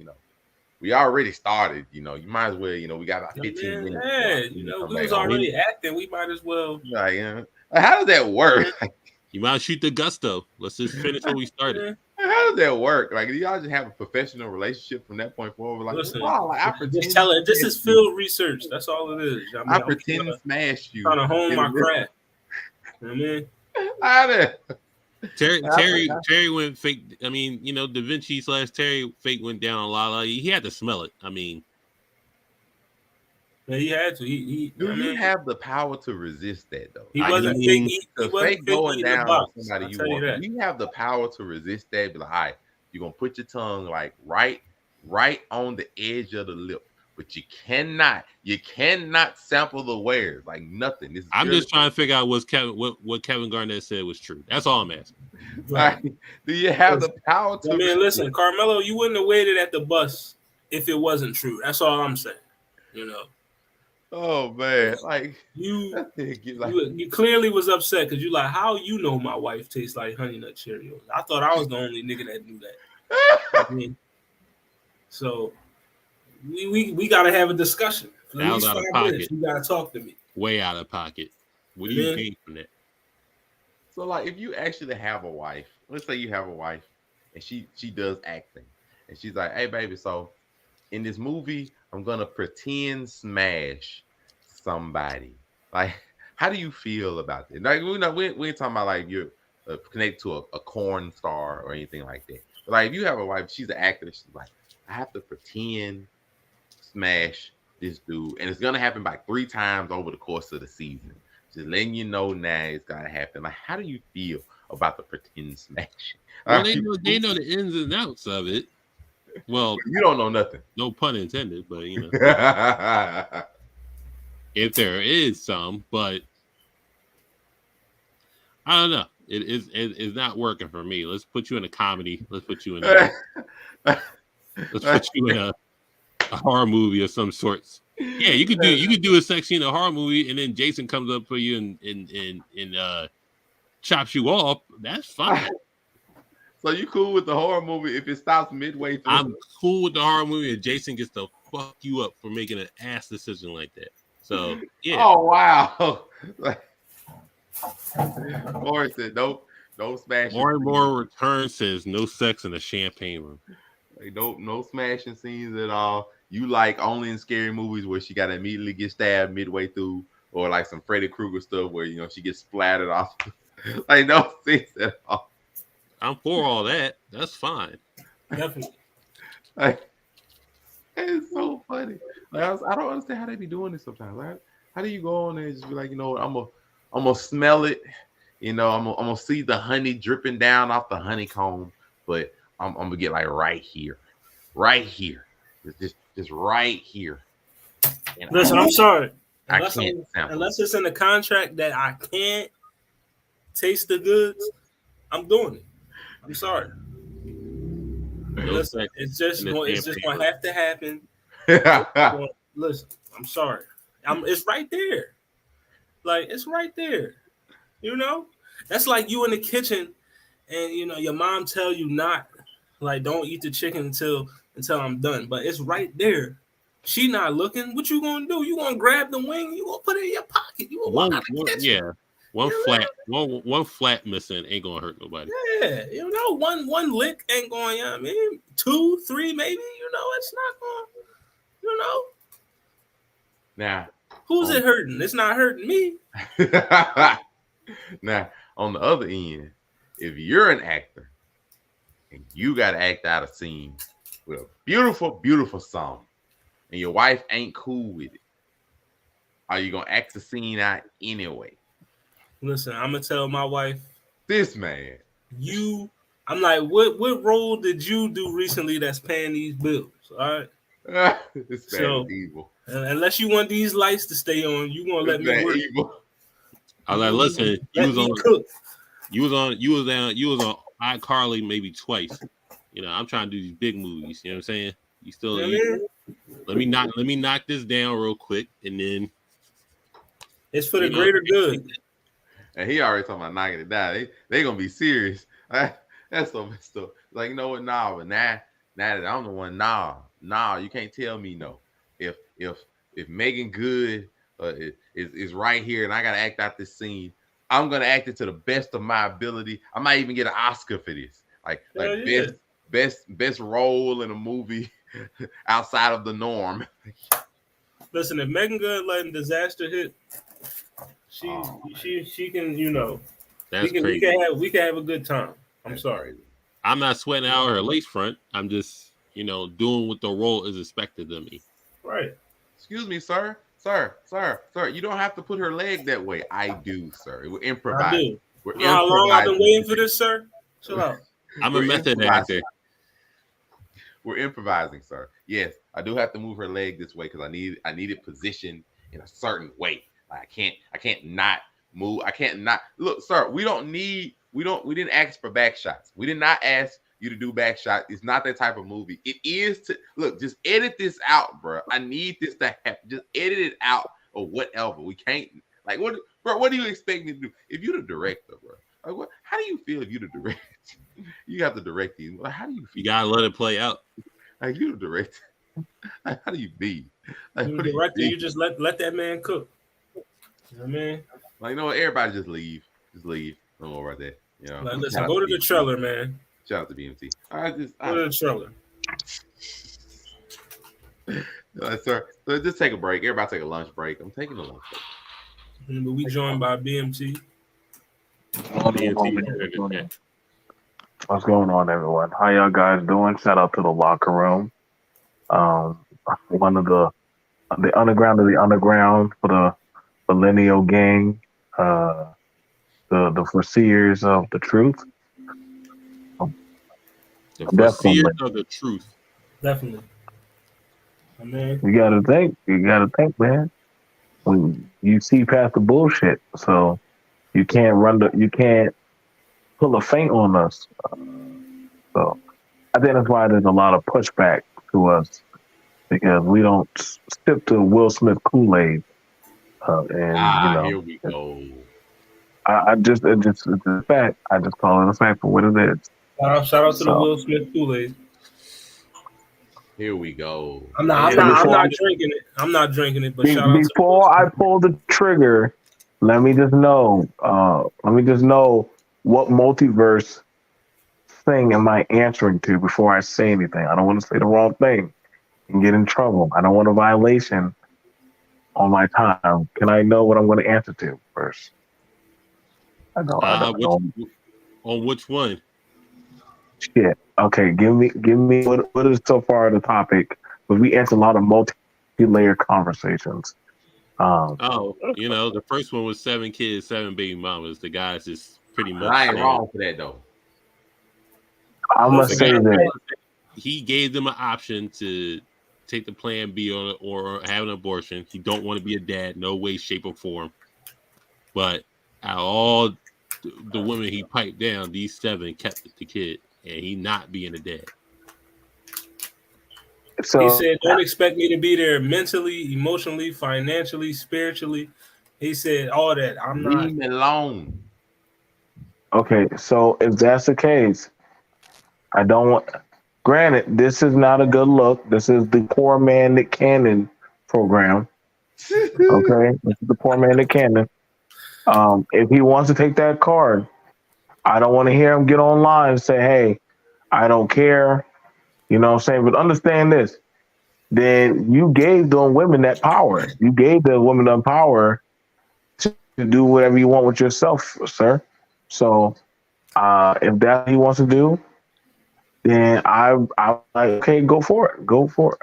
we already started. You might as well, we got about 15 minutes. Yeah, we was already acting. We might as well. Like, how does that work? You might shoot the gusto. Let's just finish what we started. How does that work? Like, do y'all just have a professional relationship from that point forward? Like, listen, I pretend. Just tell it. This is field research. That's all it is. I pretend to smash you. Trying to hone my craft. Terry went fake. I mean, Da Vinci / Terry fake went down on Lala. He had to smell it. I mean, yeah, he had to. You have the power to resist that, though? He wasn't fake going down on somebody you want. You have the power to resist that. Be like, all right, you're gonna put your tongue like right on the edge of the lip. But you cannot sample the wares, like nothing. I'm just trying to figure out what Kevin Garnett said was true. That's all I'm asking. Right. Do you have the power to? I mean, listen, Carmelo, you wouldn't have waited at the bus if it wasn't true. That's all I'm saying. Oh man, like you clearly was upset because you like, how my wife tastes like Honey Nut Cheerios? I thought I was the only nigga that knew that. So. We gotta have a discussion. That was out of pocket. You gotta talk to me. Way out of pocket. What do you gain from that? So, like, if you actually have a wife, let's say you have a wife, and she does acting, and she's like, "Hey, baby, so in this movie, I'm gonna pretend smash somebody." Like, how do you feel about that? Like, we ain't talking about like you're connected to a corn star or anything like that. But like, if you have a wife, she's an actor. She's like, I have to pretend smash this dude, and it's gonna happen like 3 times over the course of the season. Just letting you know now it's gonna happen. Like, how do you feel about the pretend smashing? Well, they know the ins and outs of it. Well, you don't know nothing. No pun intended, but if there is some, but I don't know. It's not working for me. Let's put you in a comedy. Let's put you in a horror movie of some sorts. Yeah, you could do a sex scene in a horror movie, and then Jason comes up for you and chops you off. That's fine. So you cool with the horror movie if it stops midway through? I'm cool with the horror movie, and Jason gets to fuck you up for making an ass decision like that. So yeah. Oh wow. Morris said, "Don't smash." More and more return says no sex in a champagne room. Like, no smashing scenes at all. You like only in scary movies where she got to immediately get stabbed midway through, or like some Freddy Krueger stuff where she gets splattered off. Like, no scenes at all. I'm for all that. That's fine. Definitely. Like, it's so funny. Like, I don't understand how they be doing this sometimes. Like, how do you go on there and just be like, I'm gonna smell it. I'm gonna see the honey dripping down off the honeycomb, but I'm gonna get like right here, just right here. Listen, I'm sorry. Unless it's in the contract that I can't taste the goods, I'm doing it. I'm sorry. Listen, it's just gonna have to happen. Listen, I'm sorry. It's right there. Like, it's right there. That's like you in the kitchen, and your mom tell you don't eat the chicken until I'm done. But it's right there. She not looking. What you gonna do? You gonna grab the wing? You gonna put it in your pocket? You gonna walk out the kitchen? Yeah. One flat missing ain't gonna hurt nobody. Yeah, one lick ain't going. 2, 3, maybe. It's not going. Now, who's it hurting? It's not hurting me. Now, on the other end, if you're an actor and you got to act out a scene with a beautiful, beautiful song, and your wife ain't cool with it, are you gonna act the scene out anyway? Listen, I'm gonna tell my wife, this man. I'm like, what role did you do recently that's paying these bills? All right. This man is evil. Unless you want these lights to stay on, you gonna let me work. Evil. I was like, listen, you was on iCarly maybe twice. I'm trying to do these big movies. You know what I'm saying? You still let me knock this down real quick, and then it's for the greater good. And he already talking about knocking it down. They gonna be serious. That's so messed up. Like, you know what? Nah, but now that I'm the one, nah, you can't tell me no. If Megan Good is right here and I gotta act out this scene, I'm gonna act it to the best of my ability. I might even get an Oscar for this. Like Yeah. best role in a movie outside of the norm. Listen, if Megan Good letting disaster hit, she can, That's crazy. we can have a good time. I'm That's sorry. crazy. I'm not sweating out her lace front. I'm just, doing what the role is expected of me. Right. Excuse me, sir. Sir. You don't have to put her leg that way. I do, sir. We're I improvising. do. We're You know how long I've been improvising. waiting for this, sir? Chill out. I'm a We're method improvising. actor. We're improvising, sir. Yes, I do have to move her leg this way because I need it positioned in a certain way. Like, I can't not move. I can't not look, sir. We didn't ask for back shots. We did not ask you to do back shot. It's not that type of movie. It is to look, just edit this out, bro. I need this to happen. Just edit it out or whatever. We can't like what, bro. What do you expect me to do? If you're the director, bro, like what? How do you feel if you're the director? You have to direct these. Like, how do you feel? You gotta let it play out. Like, you're the director. Like, how do you be? Like, You what do director, be? you just let that man cook. You know what I mean? Like, you know what? Everybody just leave. Just leave. No more right there. You know. Like, listen, go to the trailer, man. Shout out to BMT. Go to the trailer. Sir, so just take a break. Everybody take a lunch break. I'm taking a lunch break. But we joined by BMT. What's going on, everyone? How y'all guys doing? Shout out to the locker room. One of the underground of the underground for the millennial gang. The foreseers of the truth. The foreseers of the truth. Definitely. I mean, You gotta think, man. When you see past the bullshit, so you can't pull a feint on us. So I think that's why there's a lot of pushback to us because we don't sip to Will Smith Kool-Aid. Here we go. It's a fact. I just call it a fact for what it is. Shout out to the Will Smith Kool-Aid. Here we go. I'm not drinking it. I'm not drinking it. But shout out before I pull the trigger, let me just know. What multiverse thing am I answering to before I say anything? I don't want to say the wrong thing and get in trouble. I don't want a violation on my time. Can I know what I'm going to answer to first? I don't know. On which one? Shit. Okay, give me what is so far the topic? But we answer a lot of multi-layer conversations. The first one was 7 kids, 7 baby mamas. The guys is pretty much. I ain't wrong for that though. I must say that he gave them an option to take the plan B or have an abortion. He don't want to be a dad, no way, shape, or form. But out of all the women he piped down, these 7 kept the kid, and he not being a dad. So he said, "Don't expect me to be there mentally, emotionally, financially, spiritually." He said all that. I'm not. Leave me alone. Okay, so if that's the case, I don't want. Granted, this is not a good look. This is the Poor Man Nick Cannon program. Okay, this is the Poor Man Nick Cannon. If he wants to take that card, I don't want to hear him get online and say, "Hey, I don't care." You know what I'm saying? But understand this. Then you gave them women that power. You gave the women the power to do whatever you want with yourself, sir. So if that's what he wants to do, then I'm like, okay, go for it. Go for it.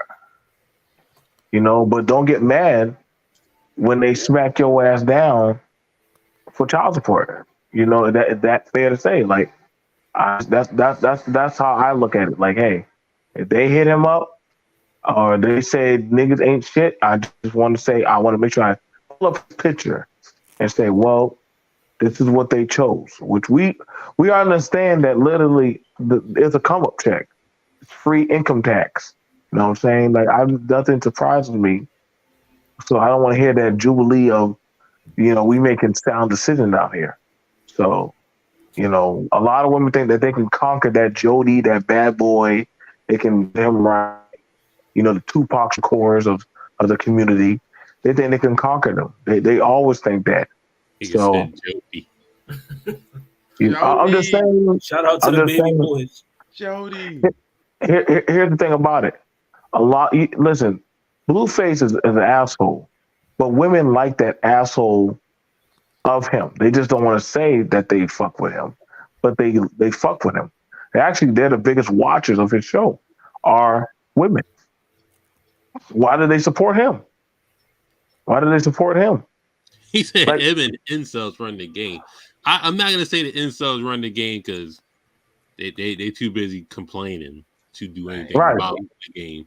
You know, but don't get mad when they smack your ass down for child support. You know, that's fair to say. Like, that's how I look at it. Like, hey, if they hit him up or they say niggas ain't shit, I just want to say, I want to make sure I pull up a picture and say, well, this is what they chose, which we understand that literally it's a come up check. It's free income tax. You know what I'm saying? Like, nothing surprises me. So I don't want to hear that jubilee of, we making sound decisions out here. So You know, a lot of women think that they can conquer that Jody, that bad boy. They can them right. You know, the Tupac Shakurs of the community. They think they can conquer them. They always think that. He So said Jody. I'm just Jody, saying. Shout out to I'm the just baby saying. boys. Jody. Here's the thing about it. A lot. Listen, Blueface is an asshole, but women like that asshole of him. They just don't want to say that they fuck with him, but they fuck with him. They're the biggest watchers of his show. Are women? Why do they support him? Why do they support him? He said Like, him and incels run the game. I'm not gonna say the incels run the game because they too busy complaining to do anything right. about the game.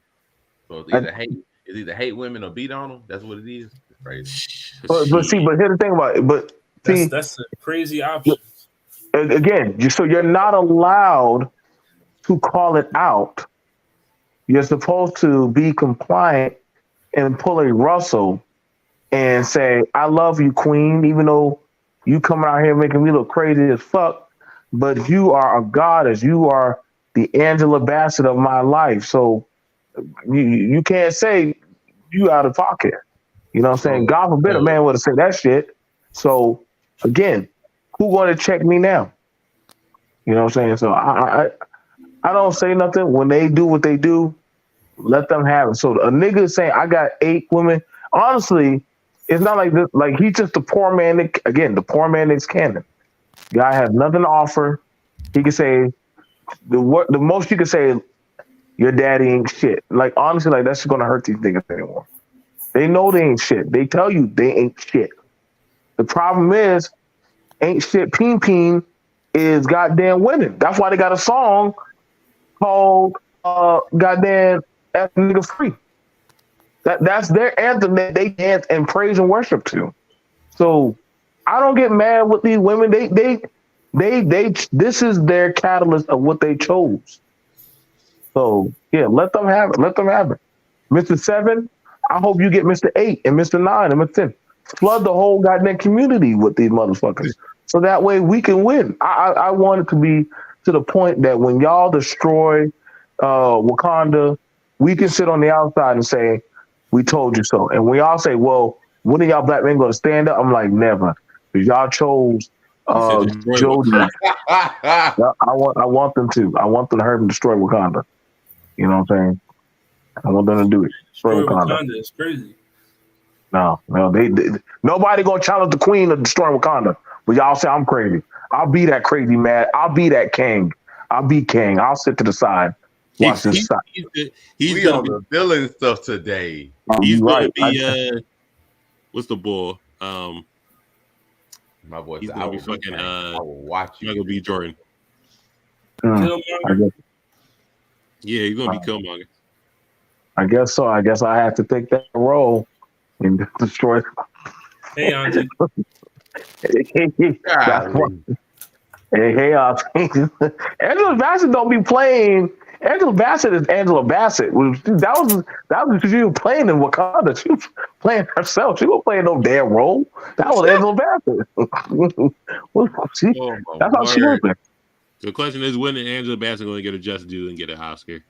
So it's either hate women or beat on them. That's what it is. It's crazy. But here's the thing about it. But see, That's a crazy option. again, so you're not allowed to call it out. You're supposed to be compliant and pull a Russell and say, "I love you, Queen," even though you coming out here making me look crazy as fuck. But you are a goddess. You are the Angela Bassett of my life. So you can't say you out of pocket. You know what I'm saying? God forbid a man would have said that shit. So again, who going to check me now? You know what I'm saying? So I don't say nothing. When they do what they do, let them have it. So a nigga saying I got 8 women, honestly, it's not like this. Like he's just the poor man. The poor man is Cannon. Guy has nothing to offer. He can say the most you can say, your daddy ain't shit. Like honestly, like that's just gonna hurt these niggas anymore. They know they ain't shit. They tell you they ain't shit. The problem is, ain't shit peen peen is goddamn winning. That's why they got a song called goddamn F nigga free. That's their anthem that they dance and praise and worship to. So I don't get mad with these women. They this is their catalyst of what they chose. So yeah, let them have it. Let them have it. Mr. 7, I hope you get Mr. 8 and Mr. 9 and Mr. 10. Flood the whole goddamn community with these motherfuckers. So that way we can win. I want it to be to the point that when y'all destroy Wakanda, we can sit on the outside and say, we told you so. And we all say, well, when are y'all black men going to stand up? I'm like, never. Because y'all chose Jody. I want them to. I want them to hurt and destroy Wakanda. You know what I'm saying? I want them to do it. Destroy Wakanda. It's crazy. No, they nobody gonna challenge the queen of destroying Wakanda. But y'all say I'm crazy. I'll be that crazy man. I'll be that king. I'll be king. I'll sit to the side. Watch this side. We on the villain stuff today. He's gonna be what's the boy? My boy, he's gonna be fucking. I will watch you. He's gonna be Jordan. Killmonger. Yeah, he's gonna be Killmonger. I guess so. I guess I have to take that role and destroy. Hey, Auntie. Hey, Angela Bassett don't be playing. Angela Bassett is Angela Bassett. That was because she was playing in Wakanda. She was playing herself. She wasn't playing no damn role. That was Angela Bassett. That's how she was there. The question is, when is Angela Bassett going to get a just due and get an Oscar?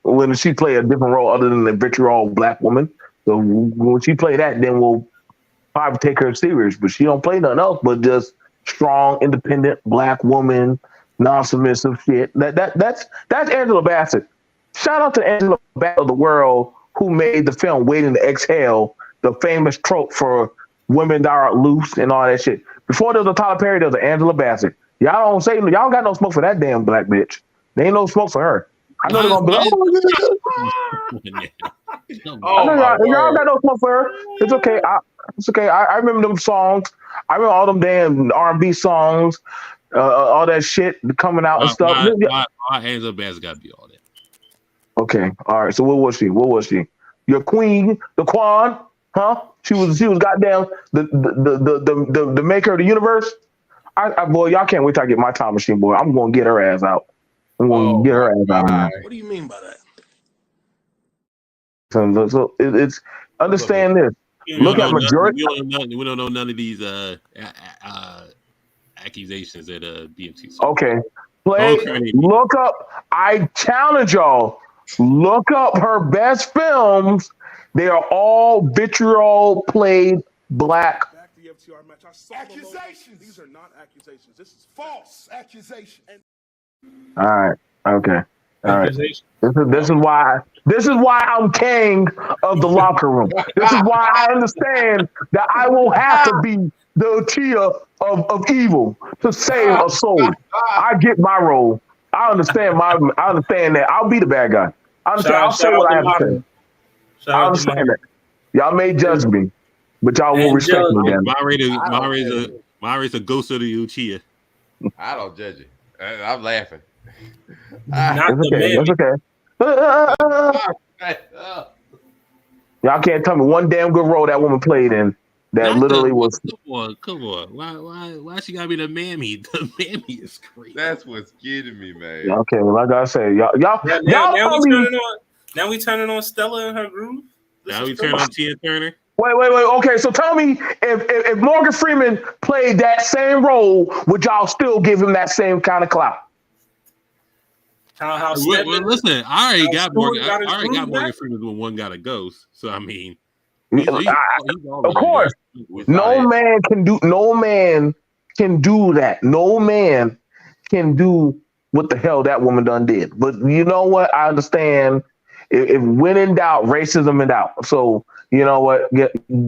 When she play a different role other than the vitriol black woman. So when she play that, then we'll probably take her serious. But she don't play nothing else but just strong, independent black woman, non-submissive shit. That's Angela Bassett. Shout out to Angela Bassett of the world who made the film Waiting to Exhale, the famous trope for women that are loose and all that shit. Before there was a Tyler Perry, there was an Angela Bassett. Y'all don't got no smoke for that damn black bitch. There ain't no smoke for her. I know they're gonna be like, y'all got no smoke for her. It's okay. It's okay. I remember them songs. I remember all them damn R&B songs, all that shit coming out and stuff. Why Angela Bassett got to be all that? Okay, all right. So what was she? Your queen, the Quan, huh? She was goddamn the maker of the universe. Boy, y'all can't wait till I get my time machine, boy. I'm gonna get her ass out. I'm gonna get her ass out. What do you mean by that? So it's understand this. Look at majority. We don't know none of these accusations at BMT. Okay. Don't credit me. Look up. I challenge y'all. Look up her best films. They are all vitriol played black. Back to the FTR match. I saw accusations. These are not accusations. This is false accusation. All right. Okay. All right. Accusation. This is why I'm king of the locker room. This is why I understand that I will have to be the Uchiha of evil to save a soul. I get my role. I understand that. I'll be the bad guy. I'll say what I have to say. I understand that. Y'all may judge me, but y'all will respect me. Myra's a ghost of the Uchiha. I don't judge it. I'm laughing. Not the man. That's okay. Y'all can't tell me one damn good role that woman played in that literally was. Come on. Why she gotta be the mammy? The mammy is crazy. That's what's getting me, man. Okay, like I say, y'all. Now we turning on Stella and her groove. Now we turn on Tia Turner. Wait. Okay, so tell me if Morgan Freeman played that same role, would y'all still give him that same kind of clout? How listen, I already got Morgan Freeman when one got a ghost. So I mean, he's of course, no man can do that. No man can do what the hell that woman done did. But you know what? I understand. If when in doubt, racism in doubt. So you know what?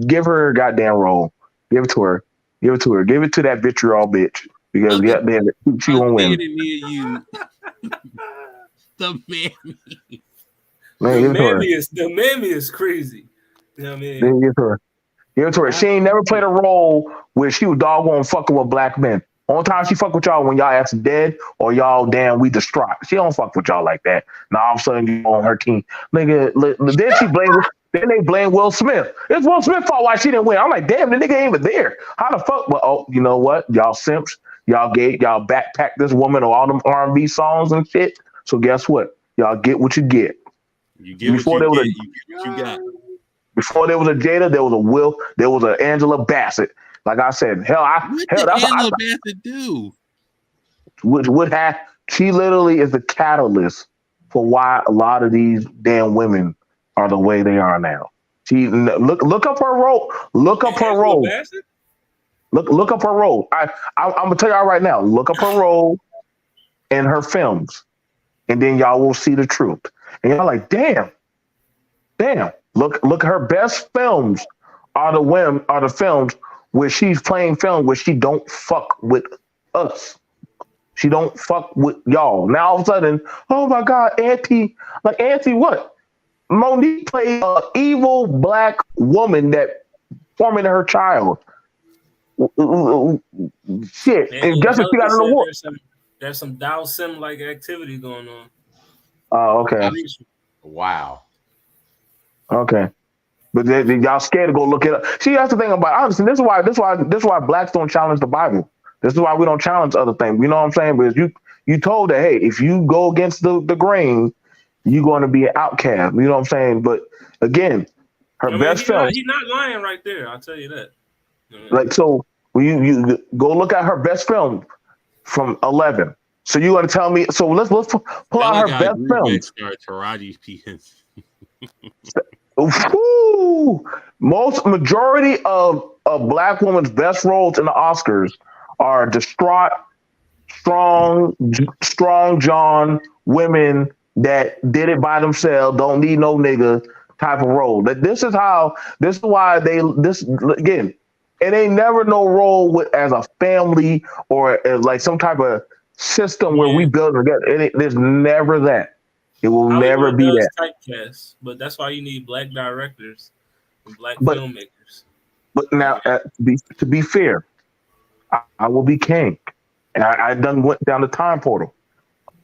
Give her a goddamn role. Give it to her. Give it to that vitriol bitch. Because goddamn it, she won't win. The mammy. The mammy is crazy. You know what I mean? Give it to her. She ain't never played a role where she was doggone fucking with black men. Only time she fuck with y'all when y'all ass dead or y'all damn we distraught. She don't fuck with y'all like that. Now all of a sudden you on her team. Nigga, then they blame Will Smith. It's Will Smith's fault why she didn't win. I'm like, damn, the nigga ain't even there. How the fuck? Well, you know what? Y'all simps. Y'all backpacked this woman on all them R&B songs and shit. So guess what? Y'all get what you get. You get what you got. Before there was a Jada, there was a Will, there was an Angela Bassett. Like I said, what did Angela Bassett do? She literally is the catalyst for why a lot of these damn women are the way they are now. She look up her role. Look up her role. Look up her role. I'm gonna tell y'all right now. Look up her role in her films, and then y'all will see the truth. And y'all like, damn. Look at her best films are the films where she's playing film where she don't fuck with us. She don't fuck with y'all. Now all of a sudden, oh my God, Auntie what? Monique played an evil black woman that tormented her child. Shit. And just as she got an award. There's some Dow Sim like activity going on. Oh, okay. Wow. Okay. But y'all scared to go look it up. See, that's the thing about honestly. This is why blacks don't challenge the Bible. This is why we don't challenge other things. You know what I'm saying? Because you told that, hey, if you go against the grain, you're going to be an outcast. You know what I'm saying? But again, best film. He's not lying right there. I'll tell you that. Like so, when you go look at her best film from 11. So you want to tell me? So let's pull out her best film. Taraji P. Majority of black women's best roles in the Oscars are distraught, strong John women that did it by themselves, don't need no nigga type of role. This is why again, it ain't never no role as a family or as like some type of system where we build together. There's never that. It will never be that. Typecast, but that's why you need black directors and black filmmakers. But now, to be fair, I will be king. And I done went down the time portal.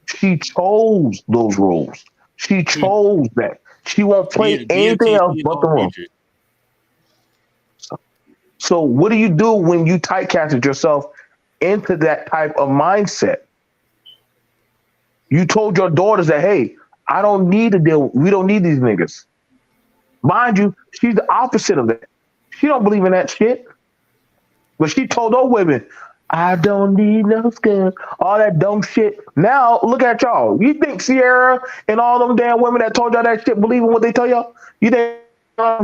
She chose those roles. She chose that. She won't play anything else but the role. So what do you do when you typecasted yourself into that type of mindset? You told your daughters that, hey, I don't need to deal. We don't need these niggas. Mind you, she's the opposite of that. She don't believe in that shit. But she told those women, I don't need no skin. All that dumb shit. Now look at y'all. You think Sierra and all them damn women that told y'all that shit believe in what they tell y'all? You think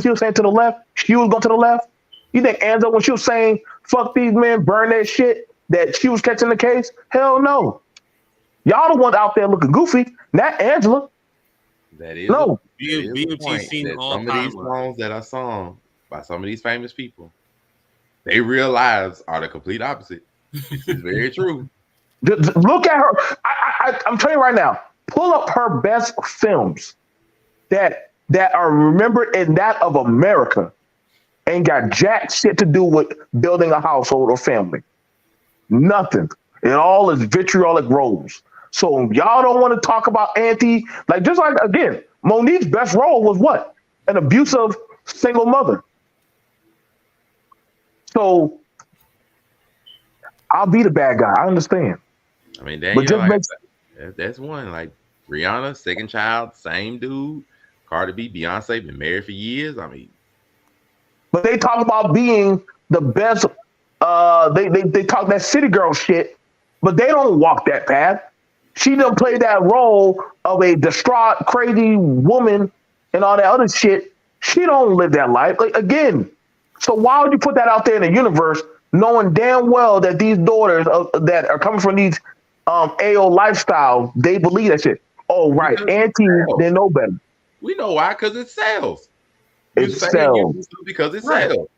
she was saying to the left, she was going to the left? You think Angela, when she was saying fuck these men, burn that shit, that she was catching the case? Hell no. Y'all the ones out there looking goofy, not Angela. That is No. BMT seen that all some of these timelines. songs that are sung by some of these famous people, they real lives are the complete opposite. This is very true. Look at her. I'm telling you right now. Pull up her best films that are remembered in that of America, ain't got jack shit to do with building a household or family. Nothing. It all is vitriolic roles. So y'all don't want to talk about just like again, Monique's best role was what? An abusive single mother. So I'll be the bad guy. I understand. I mean, Daniel, But just that's one. Like Rihanna, second child, same dude. Cardi B, Beyonce, been married for years. I mean, but they talk about being the best. They talk that city girl shit, but they don't walk that path. She done play that role of a distraught, crazy woman and all that other shit. She don't live that life. Like again, so why would you put that out there in the universe, knowing damn well that these daughters that are coming from these AO lifestyles, they believe that shit. Oh right, Auntie, they know better. we know why, because it sells. It sells because it Right. sells.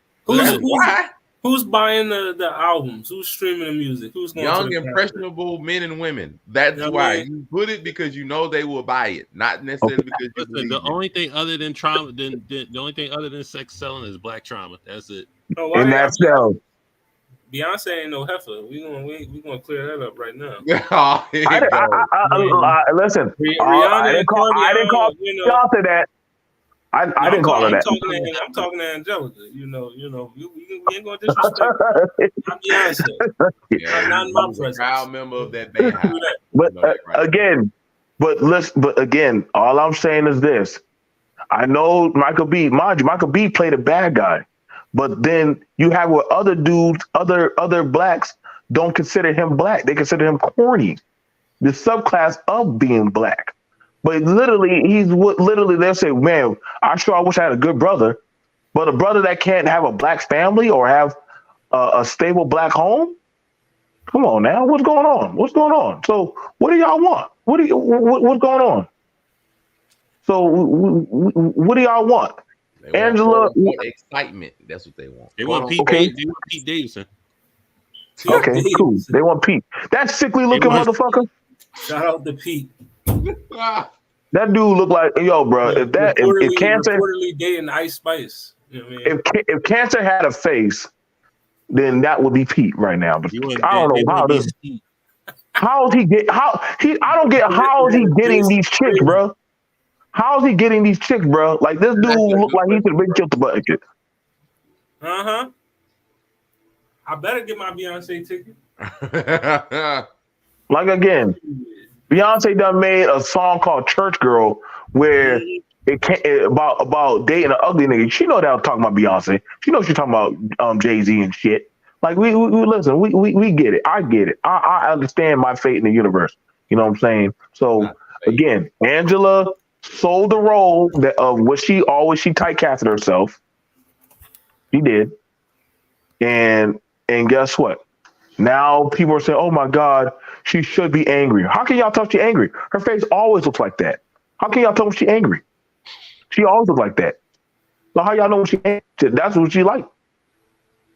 Who's buying the albums? Who's streaming the music? Who's going Young, to the impressionable men and women. That's why you put it, because you know they will buy it, not necessarily because you Listen, believe the it. only thing other than trauma, the only thing other than sex selling is black trauma. That's it. No, and that sells. Beyonce ain't no heifer. We gonna clear that up right now. Oh, here you go. Listen, Rihanna I didn't call Beyonce that. I didn't call her that. I'm talking to Angelica. You we ain't gonna disrespect not Beyonce. Yeah, not in my presence. Proud member of that band. But again, all I'm saying is this. I know Michael B. Mind you, Michael B. played a bad guy, but then you have what other dudes, other blacks don't consider him black. They consider him corny, the subclass of being black. But literally, they'll say, man, I wish I had a good brother, but a brother that can't have a black family or have a stable black home. Come on now, what's going on? So what do y'all want? What's going on? So what do y'all want? Angela, want excitement. That's what they want. They want Pete. Okay. They want Pete Davidson. Okay, cool. They want Pete. That sickly looking motherfucker. Shout out to Pete. That dude look like bro. If Cancer reportedly dating Ice Spice, you know what I mean? if Cancer had a face, then that would be Pete right now. But I don't know how is he getting these chicks, bro? How is he getting these chicks, bro? Like this dude look like he should have been killed the bucket. I better get my Beyonce ticket. Like again, Beyonce done made a song called Church Girl where about dating an ugly nigga. She know that I'm talking about Beyonce. She knows she's talking about Jay-Z and shit. Like we listen, we get it. I get it. I understand my fate in the universe. You know what I'm saying? So again, Angela sold the role of what she typecasted herself. She did. And guess what? Now people are saying, oh my God, she should be angry. How can y'all tell she's angry? Her face always looks like that. How can y'all tell she's angry? She always looks like that. So how y'all know she's angry? That's what she like.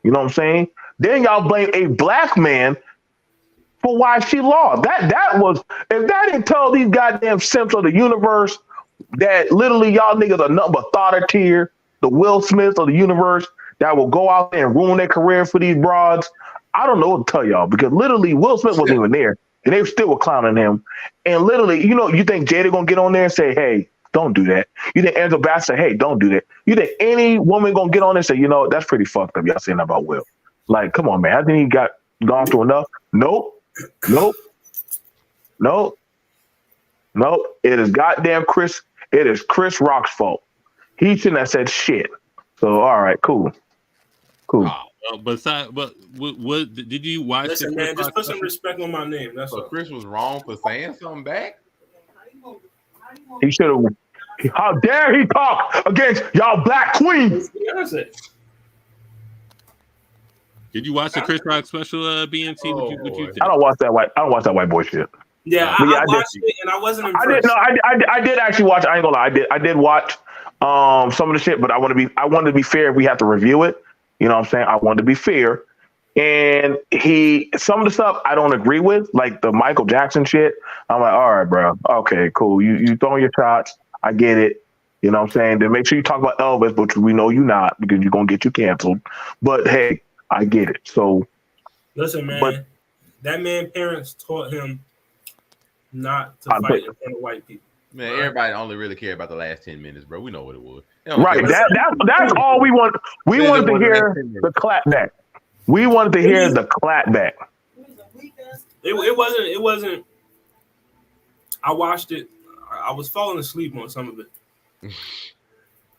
You know what I'm saying? Then y'all blame a black man for why she lost. That was, if that didn't tell these goddamn simps of the universe that literally y'all niggas are nothing but thought tier, the Will Smiths of the universe that will go out there and ruin their career for these broads. I don't know what to tell y'all, because literally Will Smith wasn't even there and they still were clowning him. And literally, you think Jada gonna get on there and say, hey, don't do that? You think Angela Bassett say, hey, don't do that? You think any woman gonna get on there and say, that's pretty fucked up, y'all saying that about Will? Like, come on, man. Hasn't he gone through enough? Nope. It is goddamn Chris. It is Chris Rock's fault. He shouldn't have said shit. So, all right, cool. Oh, But what did you watch? Listen, man, just put some respect on my name. That's So all. Chris was wrong for saying something back. He should have. How dare he talk against y'all black queens? Did you watch the Chris Rock special? BNT? What you think? I don't watch that white boy shit. Yeah, I watched it and I wasn't impressed. I did actually watch. I ain't gonna lie. I did watch some of the shit, but I wanted to be fair. If we have to review it, you know what I'm saying? I wanted to be fair. And some of the stuff I don't agree with, like the Michael Jackson shit. I'm like, all right, bro. Okay, cool. You throwing your shots. I get it. You know what I'm saying? Then make sure you talk about Elvis, but we know you not because you're gonna get you canceled. But hey, I get it. So listen, man, that man parents taught him not to fight in front of white people. Man, everybody only really care about the last 10 minutes, bro. We know what it was. Right. That's all we want. We wanted to hear the clapback. We wanted to hear the clapback. It wasn't. I watched it. I was falling asleep on some of it.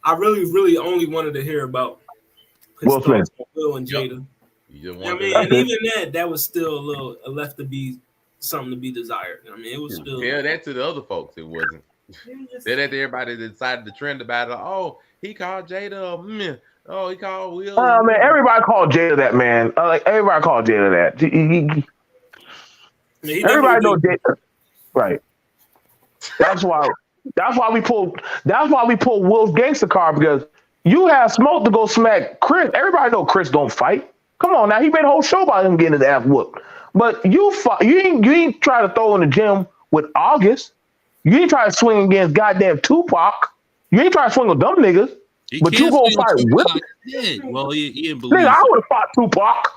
I really only wanted to hear about his thoughts on Will and Jada. I mean, and even that was still a little left to be something to be desired. I mean, it was still. Tell that to the other folks. It wasn't. Tell that to everybody that decided to trend about it. Oh, he called Jada. Oh, he called Will. Man, everybody called Jada that, man. Like everybody called Jada that. Everybody knows Jada, right? That's why we pulled Will's gangster card, because you have smoke to go smack Chris. Everybody know Chris don't fight. Come on now, he made a whole show about him getting his ass whooped. But you ain't try to throw in the gym with August. You ain't try to swing against goddamn Tupac. You ain't try to swing with them niggas. But you gonna fight with him? Well, he didn't believe. Nigga, I would have fought Tupac.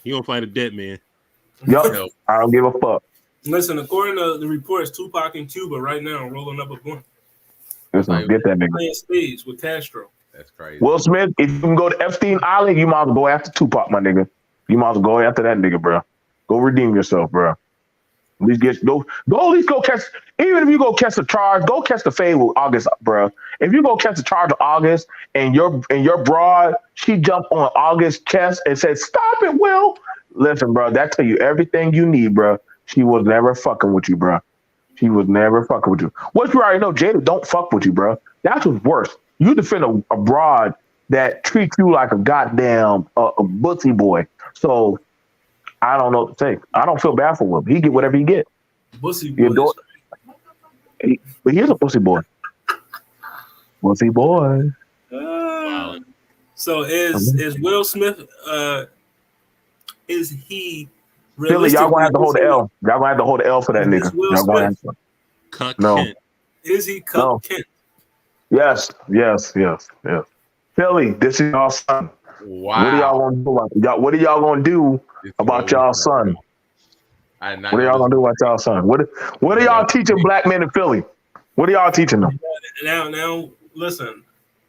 You gonna fight a dead man? Yup. I don't give a fuck. Listen, according to the reports, Tupac in Cuba right now rolling up a blunt. Listen, get that nigga. Playing stage with Castro. That's crazy. Will Smith, if you can go to Epstein Island, you might as well go after Tupac, my nigga. You might as well go after that nigga, bro. Go redeem yourself, bro. At least go catch. Even if you go catch the charge, go catch the fade with August, bro. If you go catch the charge of August and your broad, she jumped on August's chest and said, "Stop it, Will." Listen, bro, that tell you everything you need, bro. She was never fucking with you, bro. She was never fucking with you. What you already know, Jada don't fuck with you, bro. That's what's worse. You defend a broad that treats you like a goddamn a bussy boy. So I don't know what to say. I don't feel bad for him. He get whatever he get. Bussy boy. But he's a pussy boy. Pussy boy. So is Will Smith? Is he? Philly, y'all gonna have to hold the L. Y'all gonna have to hold the L for that nigga. Y'all gonna have to. Cuck No. Kent. Is he Cuck Kent? Yes. Philly, this is y'all son. Wow. What are y'all gonna do? What are y'all gonna do about y'all son? What are y'all gonna do about y'all son? What are y'all teaching black men in Philly? What are y'all teaching them? Now, listen.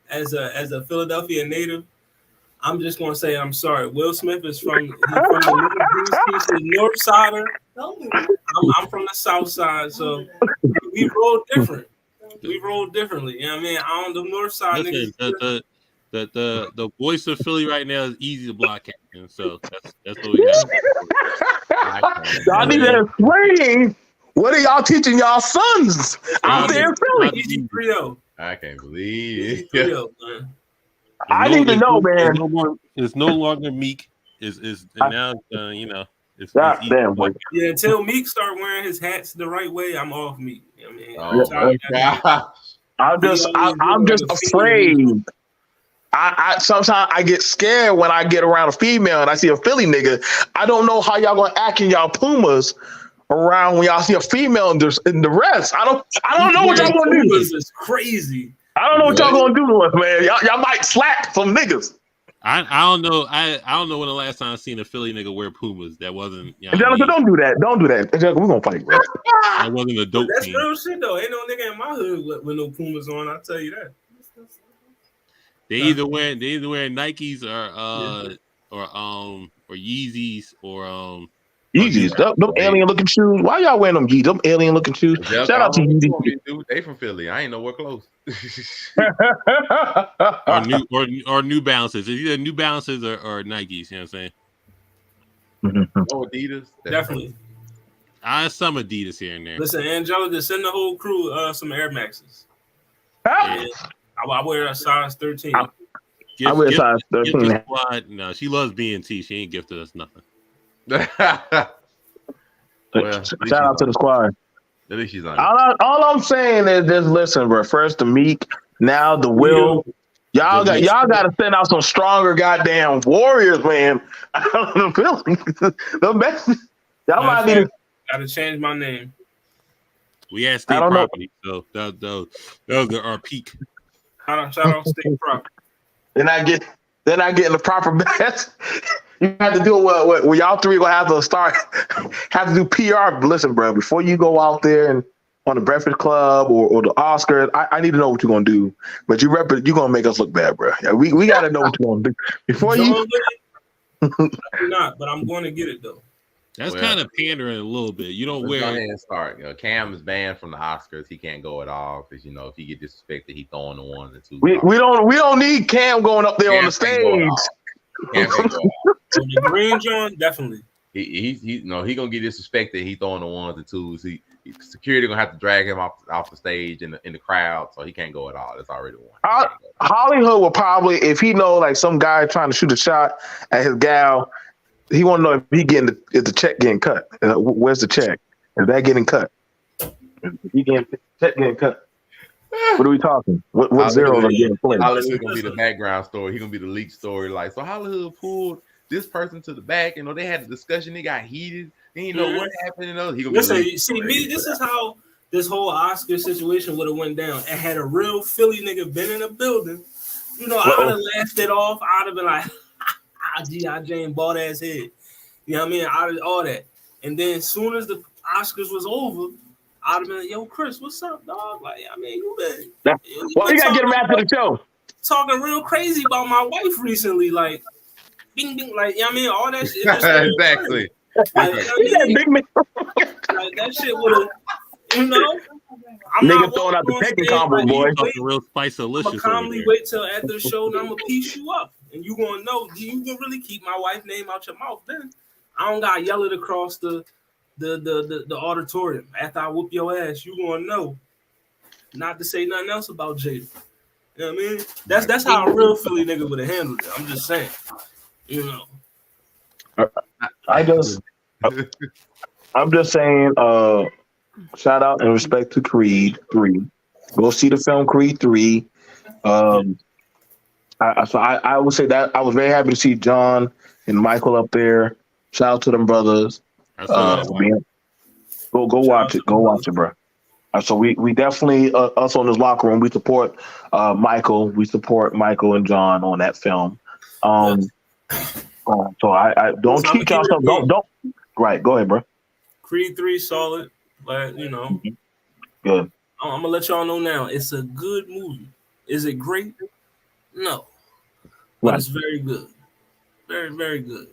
As a Philadelphia native, I'm just gonna say I'm sorry. Will Smith is from the North Sider. I'm from the South Side, so we roll different. We roll differently. You know what I mean? On the North Side, listen, the voice of Philly right now is easy to block at, so that's what we got. Y'all need to explain. What are y'all teaching y'all sons out there in Philly? Easy Creole. I can't believe Easy Creole, man. I need to know, man. It's no longer Meek. Is now you know. It's damn boy. Yeah, until Meek start wearing his hats the right way, I'm off Meek. You know what I mean? I'm just afraid. I sometimes I get scared when I get around a female and I see a Philly nigga. I don't know how y'all gonna act in y'all Pumas around when y'all see a female in the rest. I don't know what y'all gonna do. This is crazy. I don't know what y'all gonna do to us, man. Y'all might slap some niggas. I don't know. I don't know when the last time I seen a Philly nigga wear Pumas. That wasn't. You know Angelica, don't do that. Don't do that. Angelica, we're gonna fight, bro. That wasn't a dope. That's team. real shit though. Ain't no nigga in my hood with no Pumas on. I'll tell you that. They either wearing Nikes or Yeezys or Yeezys. Them alien looking shoes. Why y'all wearing them Yeezys? Them alien looking shoes. Shout Shout out to Yeezys. Dude, they from Philly. I ain't nowhere close. or New Balances. It's either New Balances or Nikes. You know what I'm saying? No Adidas. Definitely. Some Adidas here and there. Listen, Angelica, send the whole crew some Air Maxes. Yeah. I wear a size 13. I wear a size 13. No, she loves B&T. She ain't gifted us nothing. Shout out to the squad. At least she's on. All I'm saying is just listen, bro. First the Meek, now the Will. Y'all got to send out some stronger goddamn warriors, man. The best. Y'all might need to. Gotta change my name. We had state property, so those are our peak. Shout out state property. Then I get in the proper best. You have to do what y'all three gonna have to do PR. Listen, bro, before you go out there and on the Breakfast Club or the Oscars, I need to know what you're gonna do. But you're gonna make us look bad, bro. Yeah, we gotta know what you're gonna do before you. I'm not, but I'm going to get it though. That's kind of pandering a little bit. You don't wear. Go ahead and start. Cam is banned from the Oscars. He can't go at all because if he get disrespected, he throwing the one and two. We don't need Cam going up there on the stage. Cam can't go the green John, definitely. He gonna get disrespected. He throwing the ones and twos. Security gonna have to drag him off the stage in the crowd, so he can't go at all. That's already one. Hollywood will probably, if he know like some guy trying to shoot a shot at his gal, he want to know if the check getting cut. Where's the check? Is that getting cut? If he check getting cut. What are we talking? What zeros are getting played? Hollywood gonna be the background story. He gonna be the leak story. Like, so Hollywood pulled this person to the back. They had a discussion. They got heated. They didn't know what happened. He gonna see me. This is how this whole Oscar situation would have went down. It had a real Philly nigga been in the building. I would have laughed it off. I'd have been like, G.I. Jane bald ass head. You know what I mean? I'd all that. And then as soon as the Oscars was over, I'd have been like, yo, Chris, what's up, dog? Like, I mean, you gotta get him after the show. Talking real crazy about my wife recently, like, bing, bing, like, you know what I mean? All that shit. Exactly. Like, that shit would have, I'm nigga throwing out the pecking combo, boy. Real spice-alicious. I'm calmly wait till after the show and I'm gonna piece you up. And you gonna know, you can really keep my wife's name out your mouth then. I don't gotta yell it across the auditorium. After I whoop your ass, you gonna know not to say nothing else about Jada. You know what I mean? That's how a real Philly nigga would have handled it. I'm just saying. I'm just saying, shout out and respect to Creed 3. Go see the film Creed 3. I would say that I was very happy to see John and Michael up there. Shout out to them brothers. Go watch it. Go watch it, bro. So we definitely us on this locker room. We support Michael. We support Michael and John on that film. So I don't cheat yourself. Don't. Right. Go ahead, bro. Creed 3 solid. Like, Good. I'm gonna let y'all know now. It's a good movie. Is it great? No. But it's very good. Very, very good.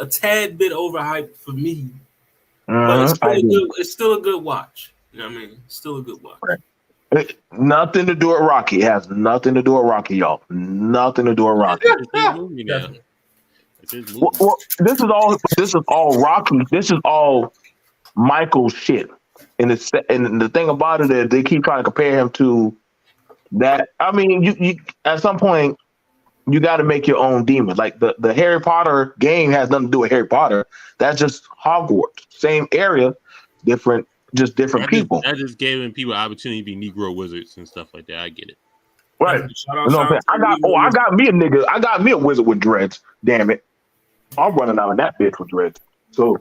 A tad bit overhyped for me. But it's still a good watch. You know what I mean? Still a good watch. Right. Nothing to do with Rocky. It has nothing to do with Rocky, y'all. Nothing to do with Rocky. Well, this is all Rocky. This is all Michael's shit. And the thing about it is they keep trying to compare him to that. I mean, you at some point you got to make your own demon. Like the Harry Potter game has nothing to do with Harry Potter. That's just Hogwarts. Same area, different people. That just gave people opportunity to be Negro wizards and stuff like that. I get it. Right. You know what I'm saying? I got me a nigga. I got me a wizard with dreads. Damn it. I'm running out of that bitch with dreads. So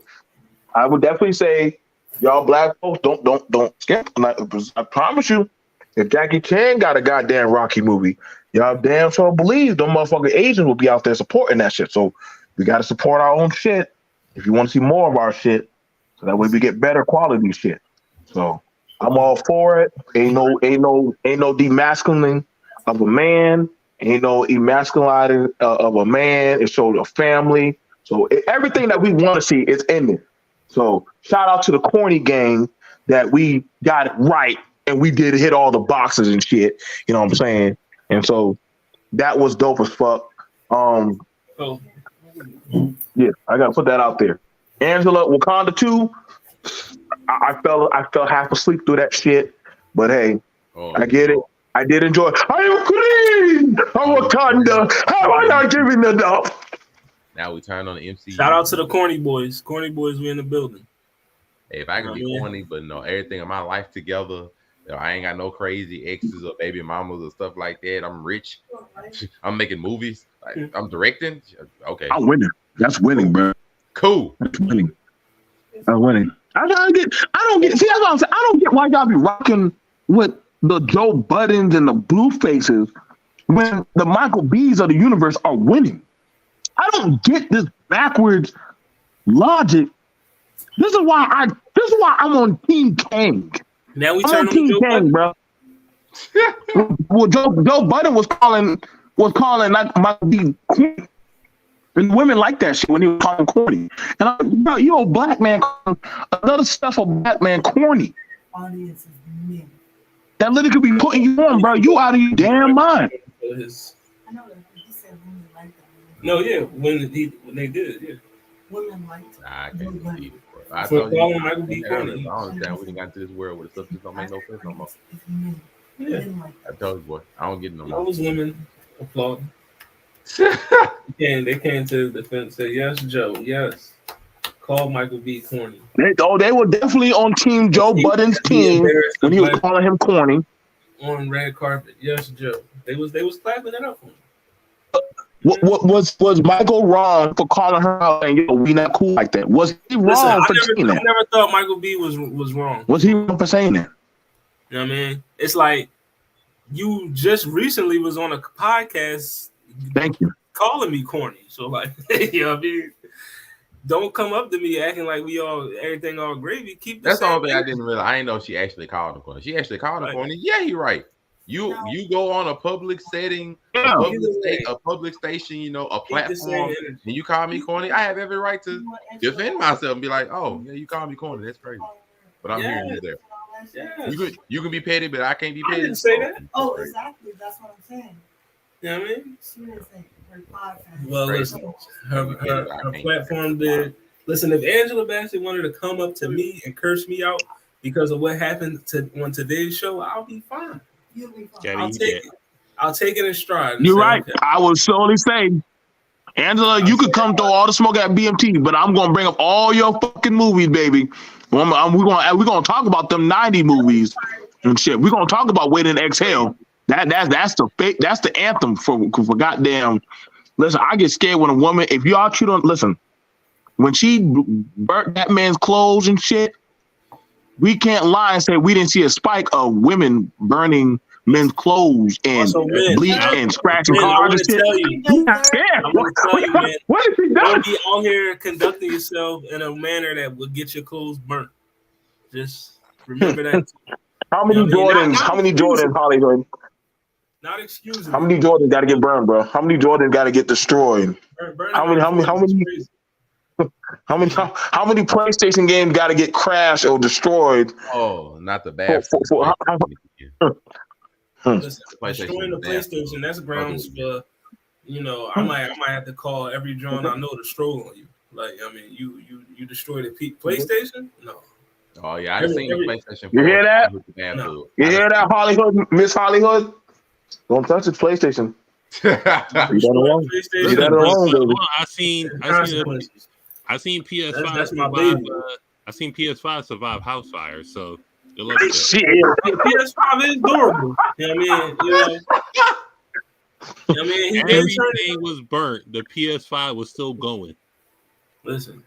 I would definitely say, y'all black folks, don't skip. I promise you, if Jackie Chan got a goddamn Rocky movie, y'all damn sure believe them motherfucking Asians will be out there supporting that shit. So we got to support our own shit if you want to see more of our shit, so that way we get better quality shit. So I'm all for it. Ain't no demasculating of a man. Ain't no emasculating of a man. It showed a family. So everything that we want to see is in it. So shout out to the corny gang that we got it right and we did hit all the boxes and shit. You know what I'm saying? And so that was dope as fuck. Oh, Yeah, I gotta put that out there. Angela, Wakanda 2. I fell half asleep through that shit, but hey, I get it. I did enjoy. I am clean. I'm Wakanda. How am I not giving it up? Now we turn on the MCU. shout out to the corny boys. Corny boys, we in the building. Hey, if I can be corny, but no, everything in my life together. I ain't got no crazy exes or baby mamas or stuff like that. I'm rich. I'm making movies. I'm directing. Okay, I'm winning. That's winning, bro. Cool. That's winning. I'm winning. I don't get. See, that's what I'm saying. I don't get why y'all be rocking with the Joe Buddens and the Blue Faces when the Michael B's of the universe are winning. I don't get this backwards logic. This is why I'm on Team Kang. Now we I'm turn on Team Joe Kang, bro. Well, Joe Budden was calling like Michael B corny. And women like that shit when he was calling corny. And I'm like, bro, you old black man calling another special black man corny. Audience is me. That literally could be putting you on, bro. You out of your damn mind. I know that he said women like that. No, yeah, when they did, yeah. Women like that. Nah, I can't believe it, bro. I For told you, calling Michael B. corny. I don't understand. We done got into this world where the stuff just don't make no sense no more. It's men. Yeah, Men like I told you, boy. I don't get no more. those women applaud. They came to the defense. Said yes, Joe. Yes, call Michael B. corny. They were definitely on Team Joe Budden's team when he was calling him corny. On red carpet, yes, Joe. They was clapping it up for him. What was Michael wrong for calling her out and yo, we not cool like that? Was he wrong for saying that? I never thought Michael B was wrong. Was he wrong for saying that? You know what I mean? It's like you just recently was on a podcast. Thank you. Calling me corny. So like, you know what I mean? Don't come up to me acting like everything all gravy. Keep That's the only thing I didn't realize. I didn't know she actually called him corny. She actually called him corny. Yeah, you're right. You go on a public setting, a public station, you know, a platform, and you call me corny. I have every right to defend myself and be like, "Oh, yeah, you call me corny. That's crazy." But I'm hearing you there. Yes. You can be petty, but I can't be petty. I didn't say that. Oh, exactly. That's what I'm saying. You know what I mean? She didn't say her podcast. Well, listen, her platform did. Listen, if Angela Bassett wanted to come up to me and curse me out because of what happened on today's show, I'll be fine. You'll be fine. I'll take it in stride. You're right. Okay. I will surely say, Angela, you could come throw all the smoke at BMT, but I'm gonna bring up all your fucking movies, baby. We're gonna talk about them 90 movies and shit. We're gonna talk about Wait and Exhale. That's the anthem for goddamn. Listen, I get scared when a woman, if y'all cheat on, listen, when she burnt that man's clothes and shit, we can't lie and say we didn't see a spike of women burning men's clothes and bleach and scratching cars and shit. What is he doing? Don't be out here conducting yourself in a manner that would get your clothes burnt. Just remember that. How many Jordans, Hollywood? Not excusing. How many Jordans got to get burned, bro? How many Jordans got to get destroyed? How many PlayStation games got to get crashed or destroyed? Oh, not the bad. Destroying the PlayStation, that's grounds for, you know, I might have to call every drone I know to stroll on you. Like, I mean, you destroyed the PlayStation? No. Oh yeah, I've seen the PlayStation 4. You hear that? No. You hear that, Hollywood, Miss Hollywood? Don't touch the PlayStation. I seen PS5. That's my baby. I seen PS5 survive house fire, so good luck. Shit, PS5 is durable. You know what I mean? Everything was burnt. The PS5 was still going. Listen,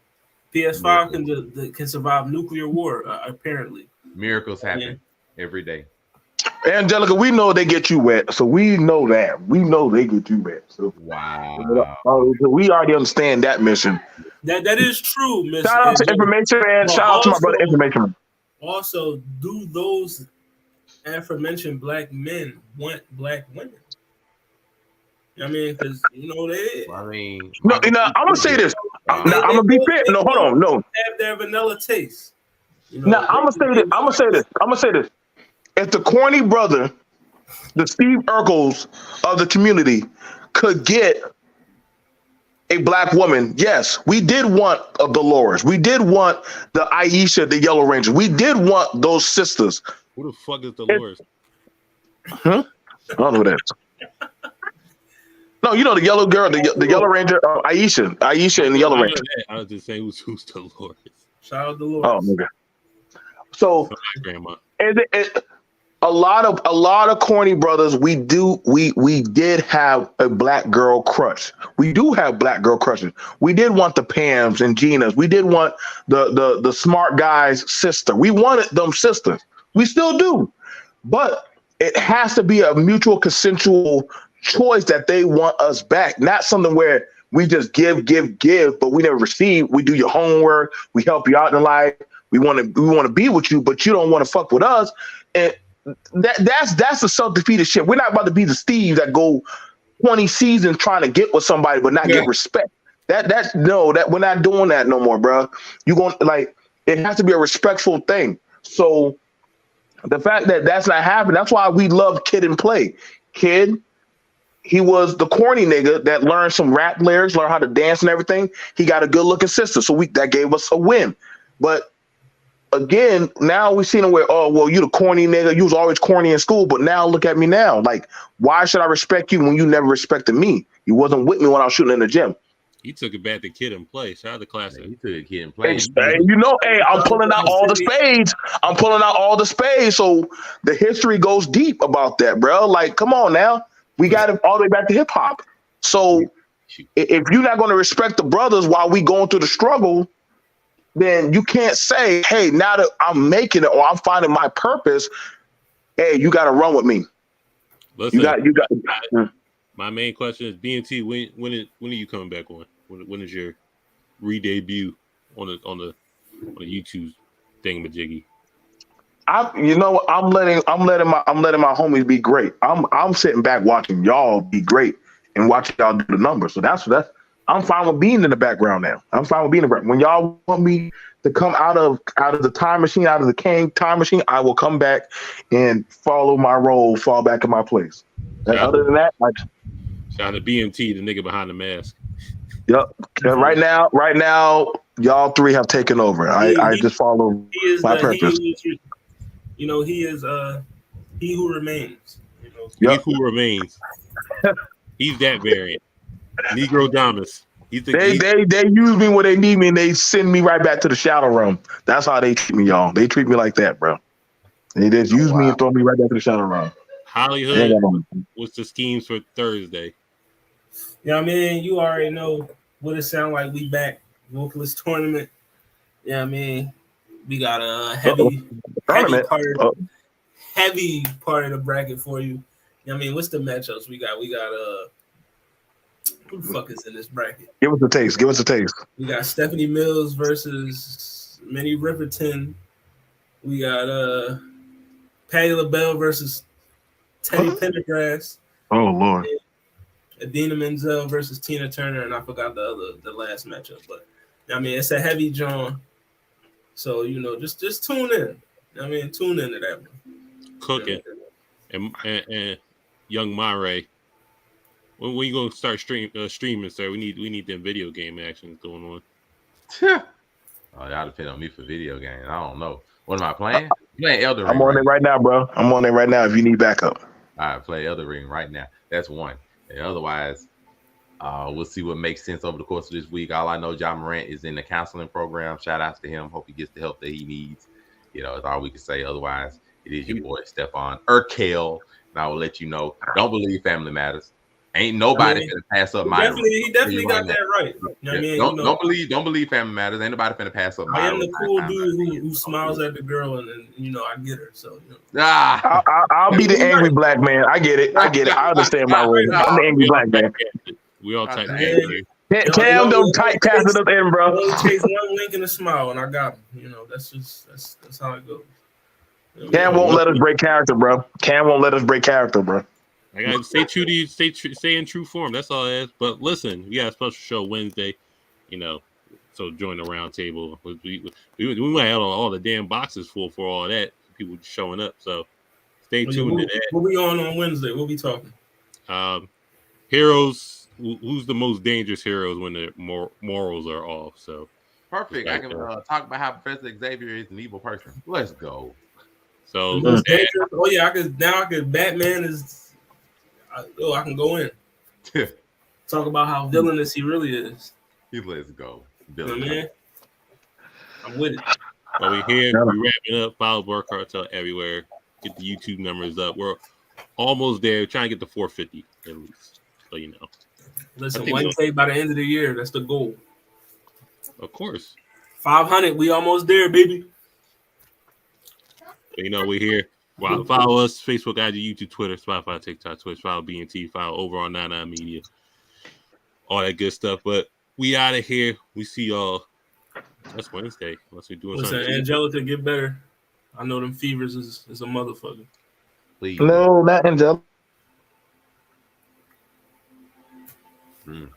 PS5 can survive nuclear war. Apparently, miracles happen every day. Angelica, we know they get you wet, so we know that. We know they get you wet. So wow, we already understand that mission. That is true, Miss. Shout out to Information Man. Shout out to my brother Information Man. Also, do those aforementioned black men want black women? I mean, because they. I mean, no. I'm gonna say this. Now I'm gonna be fair. No, hold on, no. Have their vanilla taste. You know, Now I'm gonna say this. If the corny brother, the Steve Urkels of the community, could get a black woman, yes, we did want a Dolores. We did want the Aisha, the Yellow Ranger. We did want those sisters. Who the fuck is Dolores? I don't know who that is. No, you know the yellow girl, the Yellow Ranger, Aisha, and the Yellow Ranger. I was just saying who's Dolores. Shout out Dolores. Oh, okay. So, my grandma. A lot of corny brothers. We did have a black girl crush. We do have black girl crushes. We did want the Pams and Ginas. We did want the smart guy's sister. We wanted them sisters. We still do, but it has to be a mutual consensual choice that they want us back, not something where we just give, but we never receive. We do your homework. We help you out in life. We want to be with you, but you don't want to fuck with us. And that's a self-defeated shit. We're not about to be the Steves that go 20 seasons trying to get with somebody but not get respect. That we're not doing that no more, bro. You going it has to be a respectful thing. So the fact that that's not happening, that's why we love Kid and Play. Kid, he was the corny nigga that learned some rap lyrics, learned how to dance and everything. He got a good looking sister, so that gave us a win. But again, now we seen him where, oh, well, you the corny nigga. You was always corny in school, but now look at me now. Like, why should I respect you when you never respected me? You wasn't with me when I was shooting in the gym. He took it back to Kid and Play. Shout out to Classic. He took a Kid and Play. Hey, I'm pulling out all the spades. So the history goes deep about that, bro. Like, come on now. We got it all the way back to hip hop. So if you're not going to respect the brothers while we going through the struggle, then you can't say, hey, now that I'm making it or I'm finding my purpose, hey, you got to run with me. Listen, you got. My main question is, BNT, when are you coming back on? When is your re-debut on the YouTube thingamajiggy? I'm letting my homies be great. I'm sitting back watching y'all be great and watching y'all do the numbers. So that's I'm fine with being in the background now. I'm fine with being in the background. When y'all want me to come out of the time machine, out of the Kang time machine, I will come back and follow my role, fall back in my place. And other than that, shout out to BMT, the nigga behind the mask. Yep. Right now, y'all three have taken over. I just follow my purpose. He is he who remains. He who remains. He's that variant. Negro Damas. They use me when they need me and they send me right back to the shadow realm. That's how they treat me, y'all. They treat me like that, bro. They just use me and throw me right back to the shadow realm. Hollywood, what's the schemes for Thursday? Yeah, you already know what it sound like. We back vocalist tournament. Yeah, we got a heavy part of the bracket for you. What's the matchups we got? We got who the fuck is in this bracket? Give us a taste. We got Stephanie Mills versus Minnie Riperton. We got Patti LaBelle versus Teddy Pendergrass. Oh Lord. Adina Menzel versus Tina Turner, and I forgot the last matchup. But it's a heavy John. So just tune in. Tune into that one. Cooking and Young Monray. When you gonna start streaming, sir? We need them video game actions going on. Oh, y'all depend on me for video games. I don't know. What am I playing? Playing Elder Ring. I'm on it right now, bro. I'm on it right now if you need backup. All right, play Elder Ring right now. That's one. And otherwise, we'll see what makes sense over the course of this week. All I know, John Morant is in the counseling program. Shout outs to him. Hope he gets the help that he needs. That's all we can say. Otherwise, it is your boy, Stephon Urkel. And I will let you know, don't believe Family Matters. Ain't nobody finna pass up my. He definitely got that right. Don't believe Family Matters. Ain't nobody finna pass up my. I am the cool dude who smiles at the girl and I get her. So I'll be the angry black man. I get it. I understand my role. I'm the angry black man. We all type angry. Cam don't tight pass it up in, bro. It takes one wink and a smile, and I got him. That's how it goes. Cam won't let us break character, bro. I gotta stay true to you, stay in true form. That's all it is. But listen, we got a special show Wednesday. So join the round table. We might have all the damn boxes full for all that. People showing up. So stay tuned to that. What we on Wednesday? What we talking? Heroes. Who's the most dangerous heroes when their morals are off? So perfect. I can talk about how Professor Xavier is an evil person. Let's go. So I could Batman is. I can go in. Talk about how villainous he really is. Let's go. Man. I'm with it. Well, we here. We wrapping up. Follow Work Cartel everywhere. Get the YouTube numbers up. We're almost there. Trying to get to 450 at least. So you know. Listen, 1K by the end of the year. That's the goal. Of course. 500. We almost there, baby. But, you know, we're here. Follow us: Facebook, IG, YouTube, Twitter, Spotify, TikTok, Twitch. Follow BNT. Follow over on 99 Media. All that good stuff. But we out of here. We see y'all. That's Wednesday. Unless we're doing something. Angelica, get better. I know them fevers is a motherfucker. Please. No, not Angelica.